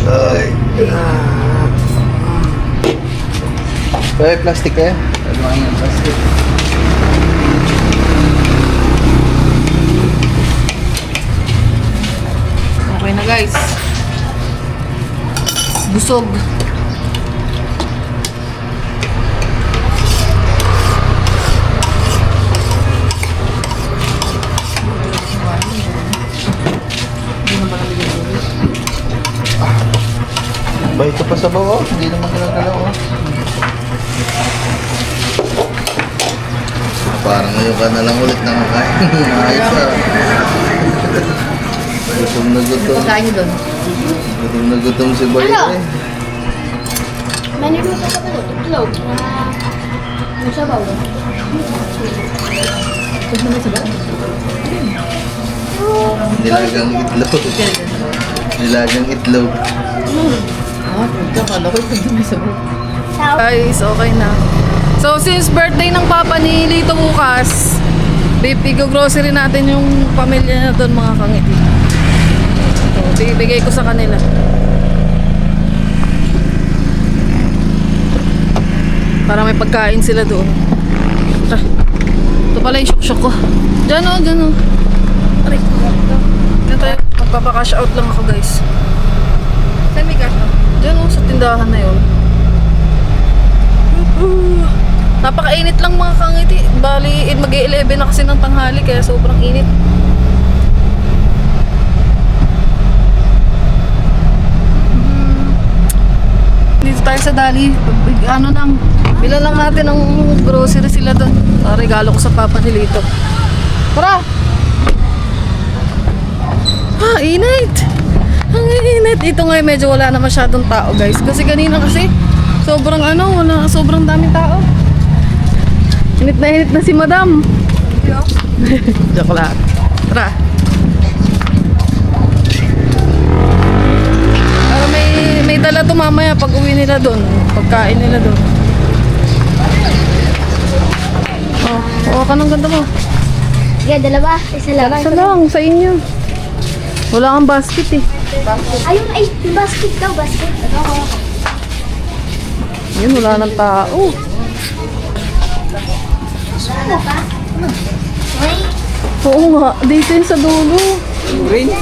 Ay. Ay, plastic eh. Ano nga yung plastic? Okay na guys. Busog. Ba, ito pa sa bawah. Hindi naman galaw oh. Parang ngayon ka na lang ulit nakakain. Ayos ah. Gutom na gutom. Kain nyo doon. Gutom na gutom si Bay eh. May niluto ka ba ito? Itlog. Yung sabaw. Nilagang itlog. Nilagang itlog. Kala ko ito dumi sa Guys, okay na. So, since birthday ng papa ni Lito bukas, grocery natin yung pamilya na doon, mga kangiti. So, bibigay ko sa kanila. Para may pagkain sila doon. Tara. Ito pala yung syok-syok ko. Diyan o, diyan o. Aray. Diyan tayo. Magpapakash out lang ako, guys. Saan may cash out? Diyan o, sa tindahan na yun. Napakainit lang mga kangiti. Bali, mag-11 na kasi ng tanghali kaya sobrang init. Dito tayo sa Dali. Ano lang, bilan lang natin ng grocery sila doon. Regalo ko sa papa ni Lito. Tara! Init! Ang init! Ito nga medyo wala na masyadong tao guys. Kasi kanina kasi sobrang sobrang daming tao. Init na si madam. Joke lang. Tara. May dala to mamaya pag uwi nila doon. Pagkain nila doon. Oh, kanang ganda mo. Yeah, dalawa. Isa lang. Isa lang, sa inyo. Wala kang basket eh. Ayun, yung basket daw, basket. Yun, wala nang tao. Ano pa? Ay, Oo nga, dito yun sa dulo. Green.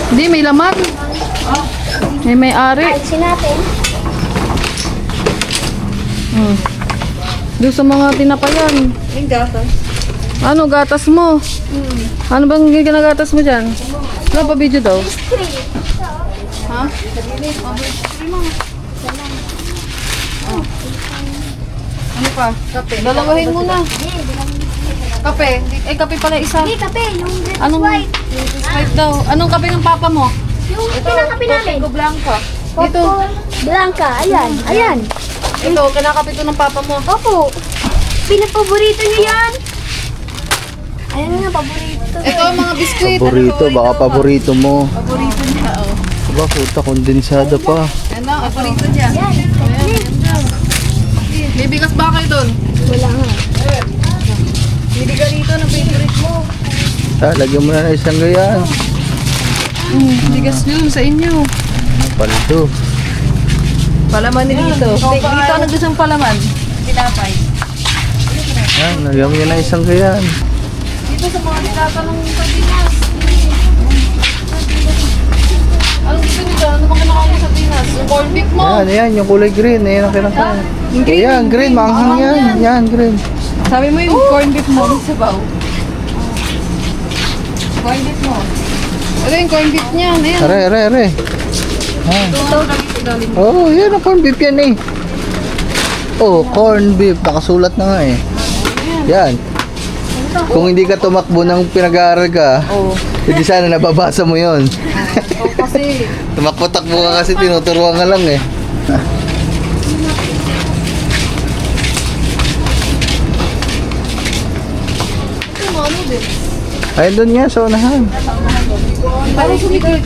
Hindi, may laman. May-ari. alisin natin. Doon sa mga tinapayan. Yung gatas. Ano, gatas mo? Ano bang ginagatas mo dyan? Wala pa video daw? Ha? Ano pa? Kape. Dalawahin mo na. Kape. Kape pala isa. Hindi, kape. Yung red Anong white. Sprite daw? Anong kape ng papa mo? Yung kinakape namin. Coco Blanca. Dito. Blanca. Ayan. Ayan. Ito, kinakape to ng papa mo. Opo. Pinapaborito niyo yan. Ayan nga, paborito. Ito ang mga biskuit. Paborito, baka paborito mo. Paborito niya, oh. Diba, puta, kondensada pa. Ano, paborito niya. Yan. May bigas ba kayo doon? Wala nga. Hindi ka rito ng favorite mo. Lagyan mo na ng isang gayaan. Bigas yun sa inyo. Paldo. Palaman ni dito. Dito ano gusto ng palaman? Tinapay. Yan, lagyan mo na isang gayaan. Dito sa mga tinatanong sa Pinas. Ano gusto niyo dyan? Ano bang kinakain sa Pinas? Yung corned beef mo? Yan, yung kulay green. Ayan ang kinakain. Ayan, green, manghang yan. Yan, green. Sabi mo yung corned beef mo sa baw. Corned beef mo. Ito yung corned beef niya. Ayan. Are. Ito. Galing. Oh, yan ang corned beef yan eh. Oh, corned beef. Nakasulat na nga eh. Yan. Kung hindi ka tumakbo ng pinag-aaral ka, hindi sana nababasa mo yon. Kasi, Tumakbo-takbo ka kasi tinuturuan ka lang eh. Ayun doon nga sa unahan. parang sumigil.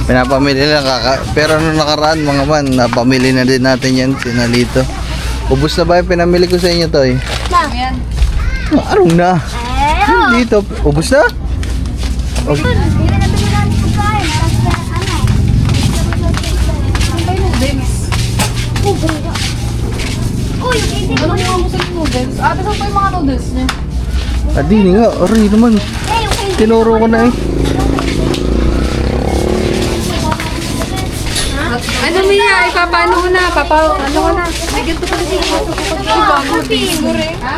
Pinapamili lang pero nung nakaraan mga man, napamili na din natin yan, sinalito. Ubus na ba yung pinamili ko sa inyo, Toy? Ayan. Arong na. Dito, ubus na? Hindi na nabili natin pagkain. Tapos Uy, hindi Ano yung gusto ng noodles? Ate, saan pa yung mga noodles niya? Adini nga, aray naman. Tinuro ko na eh. Ano Mia, ipapano ko na, ano ko na. May ganito pa kasi bago din. Ha?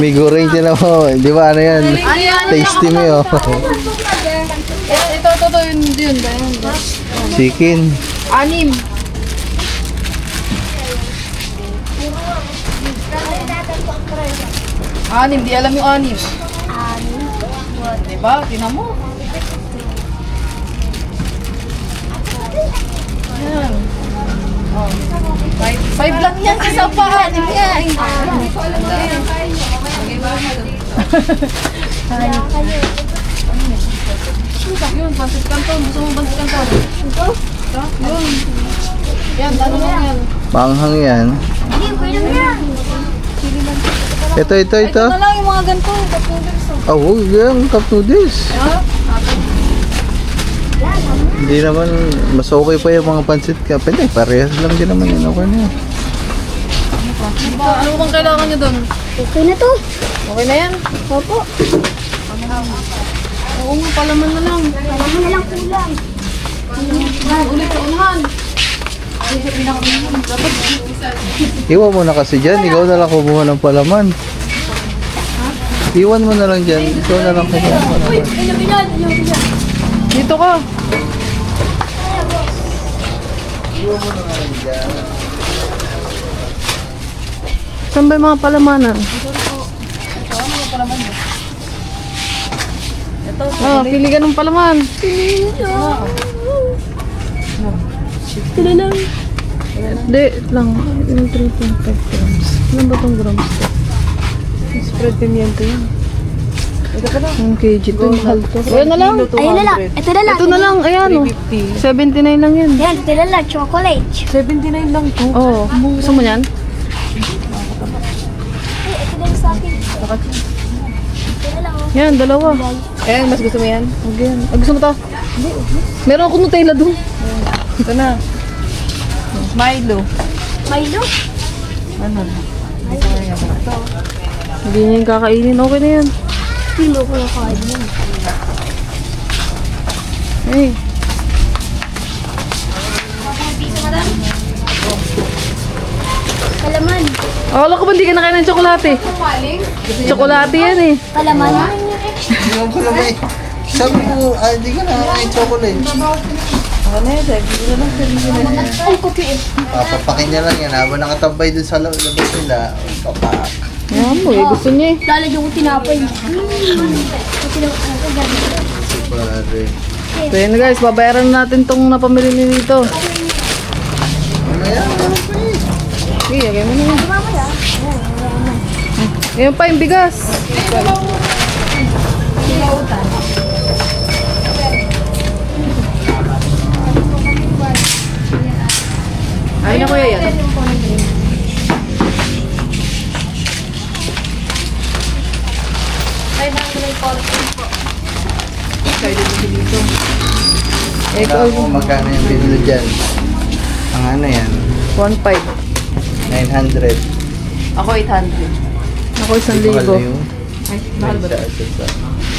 May goreng din ako. Di ba ano yan? Tasty mo yun. Ito, yun. Chicken. 6. Anim, di alam yung 6. Diba? Tinan mo. Yan. Oh. 5 lang yan isa pa. Anim yan. Yun, pansit kanton. Gusto mo pansit kanton? Ito? Yun. Yan, ano lang yan. Manghang yan. Hindi, pwede mo yan. Ito. Ito na lang yung mga ganito. Oh, yan. Cup noodles. Hindi naman, mas okay pa yung mga pansit ka. Pwede, parehas lang din naman yun. Okay na yan. Ano bang kailangan nyo doon? Okay na to. Okay na yan? Opo. Oo nga, palaman na lang. Alam mo na lang kulang. Ulit sa unahan. Iwan mo na kasi dyan. Ikaw na lang kumuha ng palaman. Iwan mo na lang dyan. Ikaw na lang kumuha ng palaman. Dito ka. Saan ba yung mga palamanan? Pili ka ng palaman. Ito na lang. Hindi, lang. Yung 3.5 grams. Ilan ba itong grams to? Spread pimiento yun. Ito ka lang. 1 kg to. Mahal to. Ayan na lang. Ayun na lang. Ito na lang. Ito na lang. Ayan o. 79 lang yan. Yan, ito na lang. Chocolate. 79 lang to. Oo. Gusto mo yan? Ay, ito na lang sa akin. Ito na lang. Oh. Yan, dalawa. Ayan, mas gusto mo yan? Huwag yan. Gusto mo to? Meron ako Nutella doon. Ito na. Milo. Milo. Hindi niya yung kakainin. Okay na yan. Hindi mo ko nakain yan. Hey. Kalaman. Akala ko ba hindi ka nakain ng tsokolate? Tsokolate yan eh. Kalaman. Iwan ko lang eh. Sabi ko, hindi ka na kakain chocolate. Ay, kopi eh. Papapakin niya lang yan. Habang nakatambay dun sa labas nila, papak. Ayan mo eh. Gusto niya eh. Lalagyan ko tinapay. Pare. So yun guys, babayaran natin tong napamili ni dito. Mamaya, Sige, lagay mo na yun. Ayan pa yung bigas. Ay na kuya yan. Ikaw kung magkano yung binili dyan. Ang ano yan? 1.5. 900. Ako 800. Ako 1,000. Ay, mahal ba?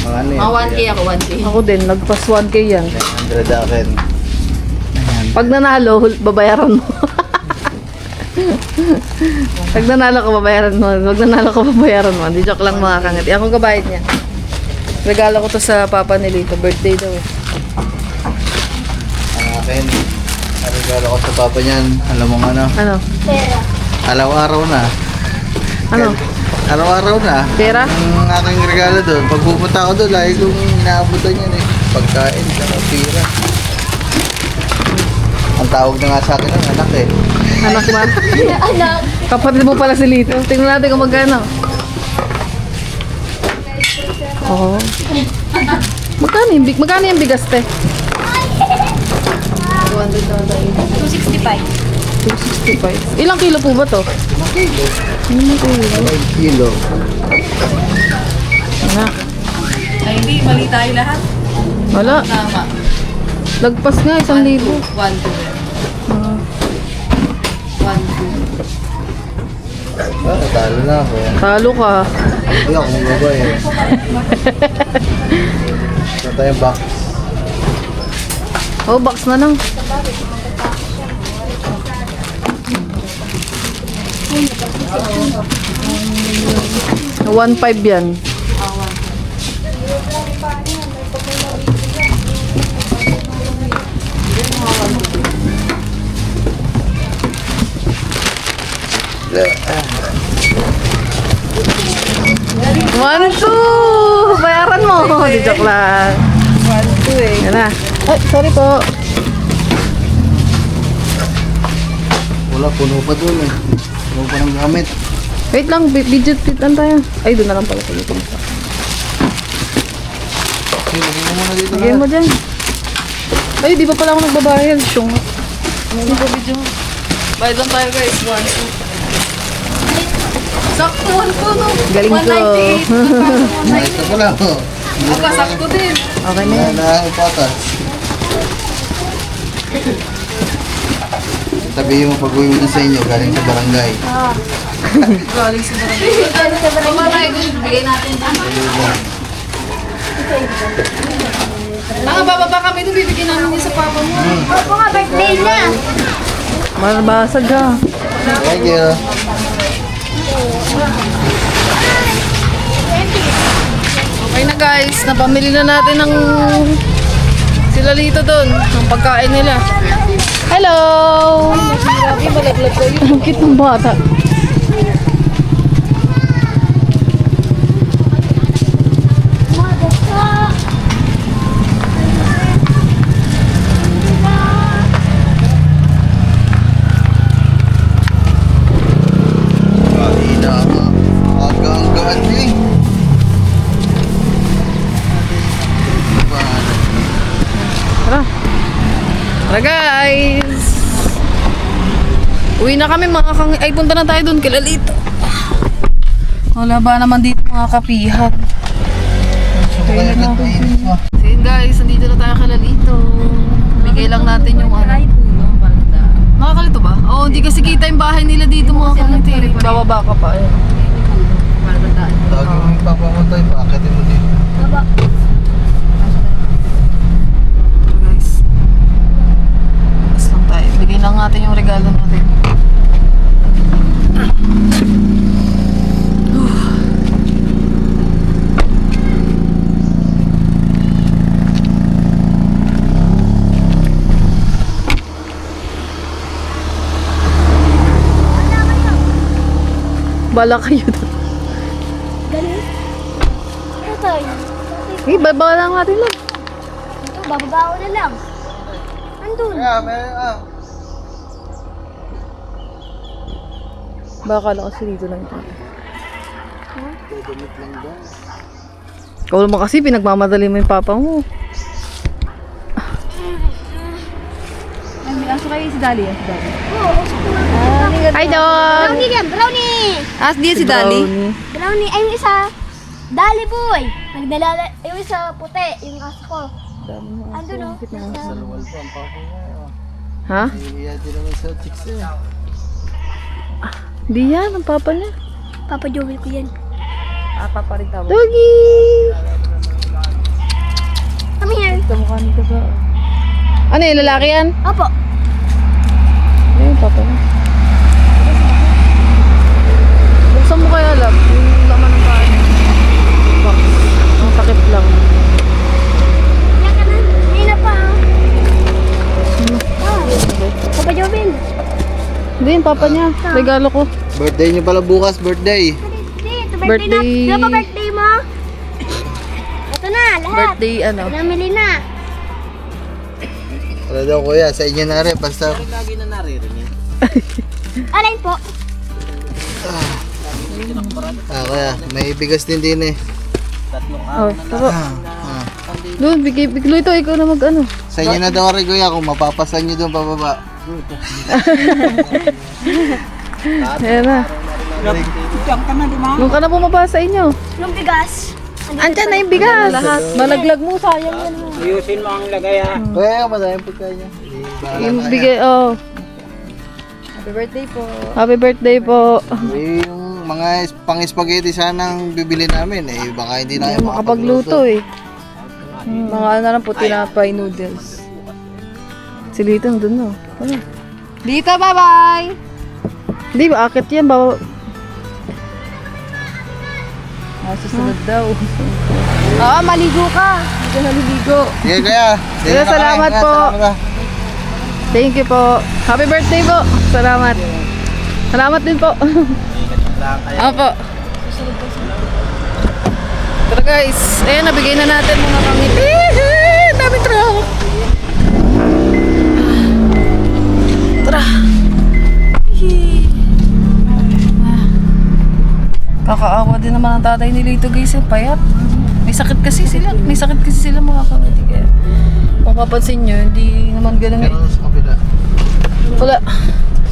Mga ano yan? Mga 1K ako, 1K. Ako din, nagpas 1K yan. 900 akin. Pag nanalo, babayaran mo. Pag nanalo ka, babayaran mo. Pag nanalo ka, babayaran mo. Hindi joke lang mga kangiti. Akong kabayad niya. Regalo ko to sa papa ni Lito. Birthday daw eh. Ang akin, regalo ko sa papa niyan. Alam mo ano? Ano? Pera. Araw-araw na. Ano? Araw-araw na. Pera? Ang aking regalo doon. Pag pupunta ko doon, lagi kong inaabutan yan eh. Pagkain, saka pira. Ang tawag na nga sa akin ng anak eh. Anak ma. Anak. Kapatid mo pala si Lito. Tingnan natin kung magkano. Oo. Magkano yung bigas, te? 265. 265. Ilang kilo po ba to? 5 kilo. Anak. Ay, hindi. Mali tayo lahat. Wala. Tama. Lagpas nga, 1,000. 1, 2. Ah, 1, 2. Talo na ako. talo ka. Hindi ako mababay eh. Ito tayong box. Oh, box na lang. Ah, 1,500 yan. One, two! Bayaran mo! Di joke lang. 1, 2 eh. Yan na. Ay, sorry po. Wala, puno pa doon eh. Puno pa ng gamit. Wait lang, budget lang tayo. Ay, doon na lang pala sa YouTube. Sige, lagyan mo muna dito Lagyan mo dyan. Ay, di ba pala ako nagbabayad? Syong. Ano ba video? Bayad lang tayo guys. 1, 2. Sakto 1, 2, no? Galing ko. 198. Ito pala oh. Aba, sakto din. Okay na yan. Nakakapata. Sabihin mo pag-uwi mo dun sa inyo, galing sa barangay. Galing sa barangay. Mama tayo dun. Bigay natin dun. Bababa kami dun. Bibigyan namin din sa papa mo. Opo nga, birthday na. Marbasag ka. Thank you. Okay na guys, napamili na natin ng sila Lito doon, ng pagkain nila. Hello! Grabe, malaglag ko yun. Ang cute ng bata. Kanina ako. Hanggang eh. Tara. Tara guys! Uwi na kami mga ay punta na tayo doon kila Lito. Wala ba naman dito mga kapihat? Kaya na ako. So yun guys, nandito na tayo kila Lito. Bigay lang natin yung ano. Nakakalito ba? Oo, hindi kasi kita yung bahay nila dito mga kamiti. Bababa ka pa. Ayan. Tawagin mo yung papamatay, paakitin mo dito. Guys. Bas lang tayo. Bigay lang natin yung regalo natin. Bala kayo doon. Galing. Ano tayo? Eh, baba lang natin lang. Ito, bababa ko na lang. Andun. Baka lang kasi dito lang ito. Ikaw naman kasi pinagmamadali mo yung papa mo. Aso kayo si Dali. Hi, dog! Brownie yan, brownie! As di si Dali. Brownie, ay yung isa. Dali boy! Nagdalala, yung isa puti, yung aso ko. Andun o. Wal pa ang papa mo. Ha? Iya din naman sa chicks eh. Di yan, ang papa niya. Papa Joel ko yan. Papa rin tawag. Doggy! Come here. Kamukha nito ba? Ano yung lalaki yan? Opo. Ano yung papa niya? Buksan mo kaya lang. Yung laman ng paa niya. Box. Ang takip lang. Yan ka na. Ngayon na ng papa niya. Regalo ko. Birthday niyo pala bukas, birthday. Ito, Birthday. na. Di ba birthday mo? Ito na, lahat. Birthday ano. Namili na. Ano daw kuya, sa inyo na rin. Basta Lagi na naririnig. Alin po? kuya, may bigas din din eh. Oh, taro. Ah. Doon, biglo ito. Ikaw na mag-ano. Sa inyo na daw rin kuya, kung mapapasan niyo doon pababa. Ayan na. Diyan ka na, di ba? Nung ka na bumaba sa inyo. Yung bigas. Andyan na yung bigas. Malaglag mo, sayang yan. Ayusin mo ang lagay ah. Kuya, madaming pagkain niya. Yung bigay, oh. Happy birthday po. Happy birthday po. Yung mga pang-spaghetti sanang bibili namin eh. Baka hindi na kayo Makapagluto eh. Mga ano na lang po, tinapay noodles. Si Litang dun no. Ano? Lita, bye-bye! Hindi ba, akit yan. Susunod daw. Oo, maligo ka. Hindi ka naliligo. Sige kuya. Kuya, salamat po. Thank you po. Happy birthday po. Salamat. Salamat din po. Opo. Tara guys. Ayan, nabigay na natin mga kangiti. Daming truck. Tara. Kakaawa din naman ang tatay ni Lito guys. Payat. May sakit kasi sila. May sakit kasi sila mga kangiti. Kaya kung papansin nyo, hindi naman ganun Pero sa kabila. wala.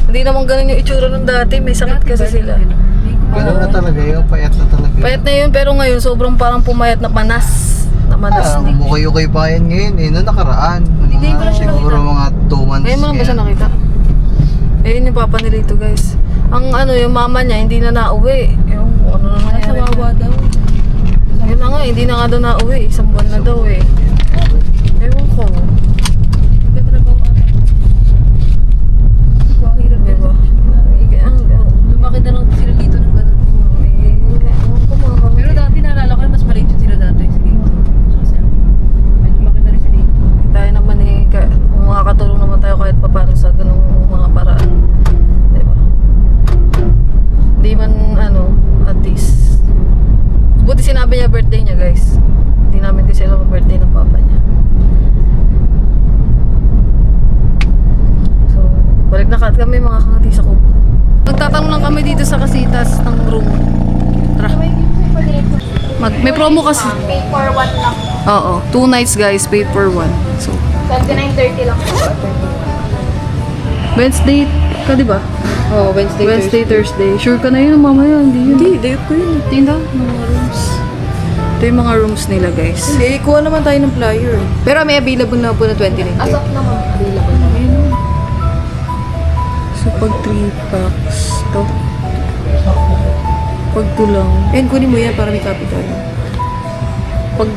Hindi naman ganun yung itsura ng dati. May sakit kasi sila. Ganun na talaga yun. Payat na talaga. Payat na yun, pero ngayon sobrang parang pumayat na manas. Na manas. Mukay-ukay pa yan ngayon eh. Noong nakaraan. Siguro mga 2 months. Ngayon mo lang ba siya nakita? Ayun yung papa nila ito guys. Ang ano, yung mama niya hindi na nauwi. Yung ano na nangyari. daw. Yun na nga, hindi na nga daw nauwi. 1 buwan na daw eh. Ewan ko. Nagtatrabaho ata. Hirap Diba? Lumaki na lang sila dito ng ganun. Pero dati naalala ko mas maliit yun sila dati. Sige. Kasi medyo lumaki na rin sila dito. Tayo naman eh, kung makakatulong naman tayo kahit pa paano sa ganung mga paraan. Diba? Hindi man ano, at least. Buti sinabi niya birthday niya guys. Hindi namin kasi alam ang birthday ng papa niya. So, balik na kami mga kangati sa kubo. Nagtatanong lang kami dito sa kasitas ng room. Tara. May promo kasi. Pay for what lang. Oo, 2 nights guys, paid for 1. So, 29.30 lang po. Wednesday ka, di ba? Oh, Wednesday, Thursday. Sure ka na yun, mamaya. Hindi yun. Hindi, dayot ko yun. Tinda, mga rooms. Ito yung mga rooms nila, guys. Hindi, kuha naman tayo ng flyer. Pero may available na po na 29. As of naman, available na. So, pag 3 packs, to. Pag 2 lang. And kunin mo yan para may capital. Pag...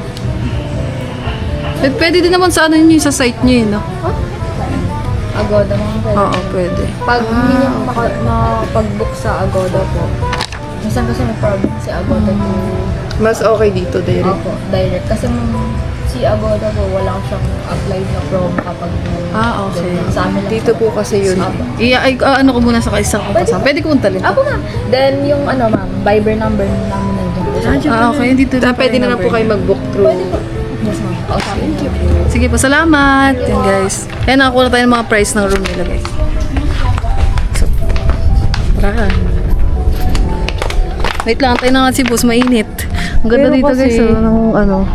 Pwede din naman sa ano yun, sa site nyo yun, no? Agoda mga pwede. Oo, pwede. Pag hindi niyo makapag-book sa Agoda po, minsan kasi may problem si Agoda po. Mas okay dito, direct. Opo, direct. Kasi si Agoda po, walang siyang applied na promo kapag Okay. sa amin lang Dito po kasi yun. Ano ko muna sa isang kasama. Pwede ko talin. Apo ma'am. Then yung ano ma'am, Viber number namin nandun po. Okay. Dito na Pwede na lang po kayo mag-book through. Pwede po. Yes ma'am. Thank you. Sige po, salamat. Yan guys. Ayan, nakakuha na tayo ng mga price ng room nila guys. So, tara. Wait lang, tayo na nga si boss, mainit. Ang ganda Pero dito kasi, guys. So, ano?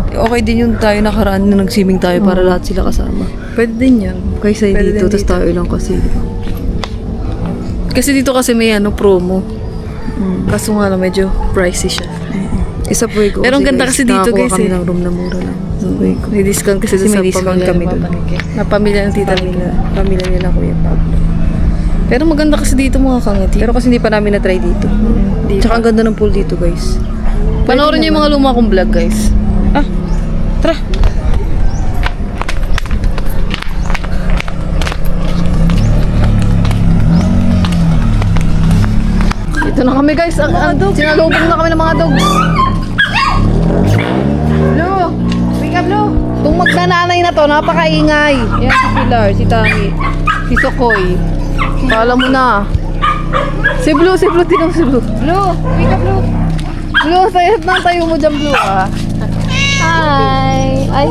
Okay din yung tayo nakaraan na nag-swimming tayo para lahat sila kasama. Pwede din yan. Kaysa Pwede dito, din tapos tayo lang kasi. Kasi dito kasi may promo. Kaso nga lang, medyo pricey siya. Isa po ko. Pero ang ganda kasi dito guys kami eh. ng room na mura lang. May discount kasi, Kasi sa may discount pamilya kami ng dun. Papa Nick. Na pamilya ng tita Nick. Pamilya nila Kuya Pablo. Pero maganda kasi dito mga kangiti. Pero kasi hindi pa namin na-try dito. Tsaka ang ganda ng pool dito guys. Panoorin niyo yung mga luma kong vlog guys. Tara. Ito na kami guys. Sinalubong na kami ng mga dogs. Blue! Wake up, Blue! Itong magnananay na to, napakaingay. Yan si Pilar, si Tami, si Sokoy, si Kala mo na. Si Blue, tingnan mo si Blue. Blue, wake up, Blue. Blue, tayo mo dyan, Blue, ah. Hi. Ay,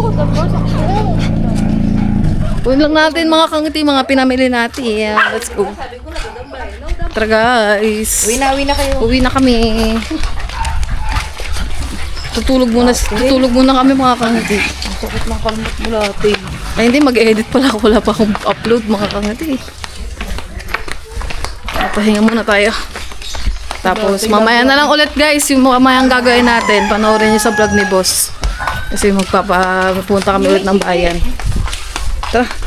Uwi lang natin mga kangiti, mga pinamili natin. Yeah, let's go. Tara guys. uwi na kayo. Uwi na kami. Tutulog muna kami mga kangiti. Sakit ng kalmot mo natin. Ay hindi, mag-edit pala ako. Wala pa akong upload mga kangiti. Pahinga muna tayo. Tapos mamaya na lang ulit guys, yung mamayang gagawin natin. Panoorin niyo sa vlog ni Boss. Kasi magpapunta kami ulit ng bayan. Tara.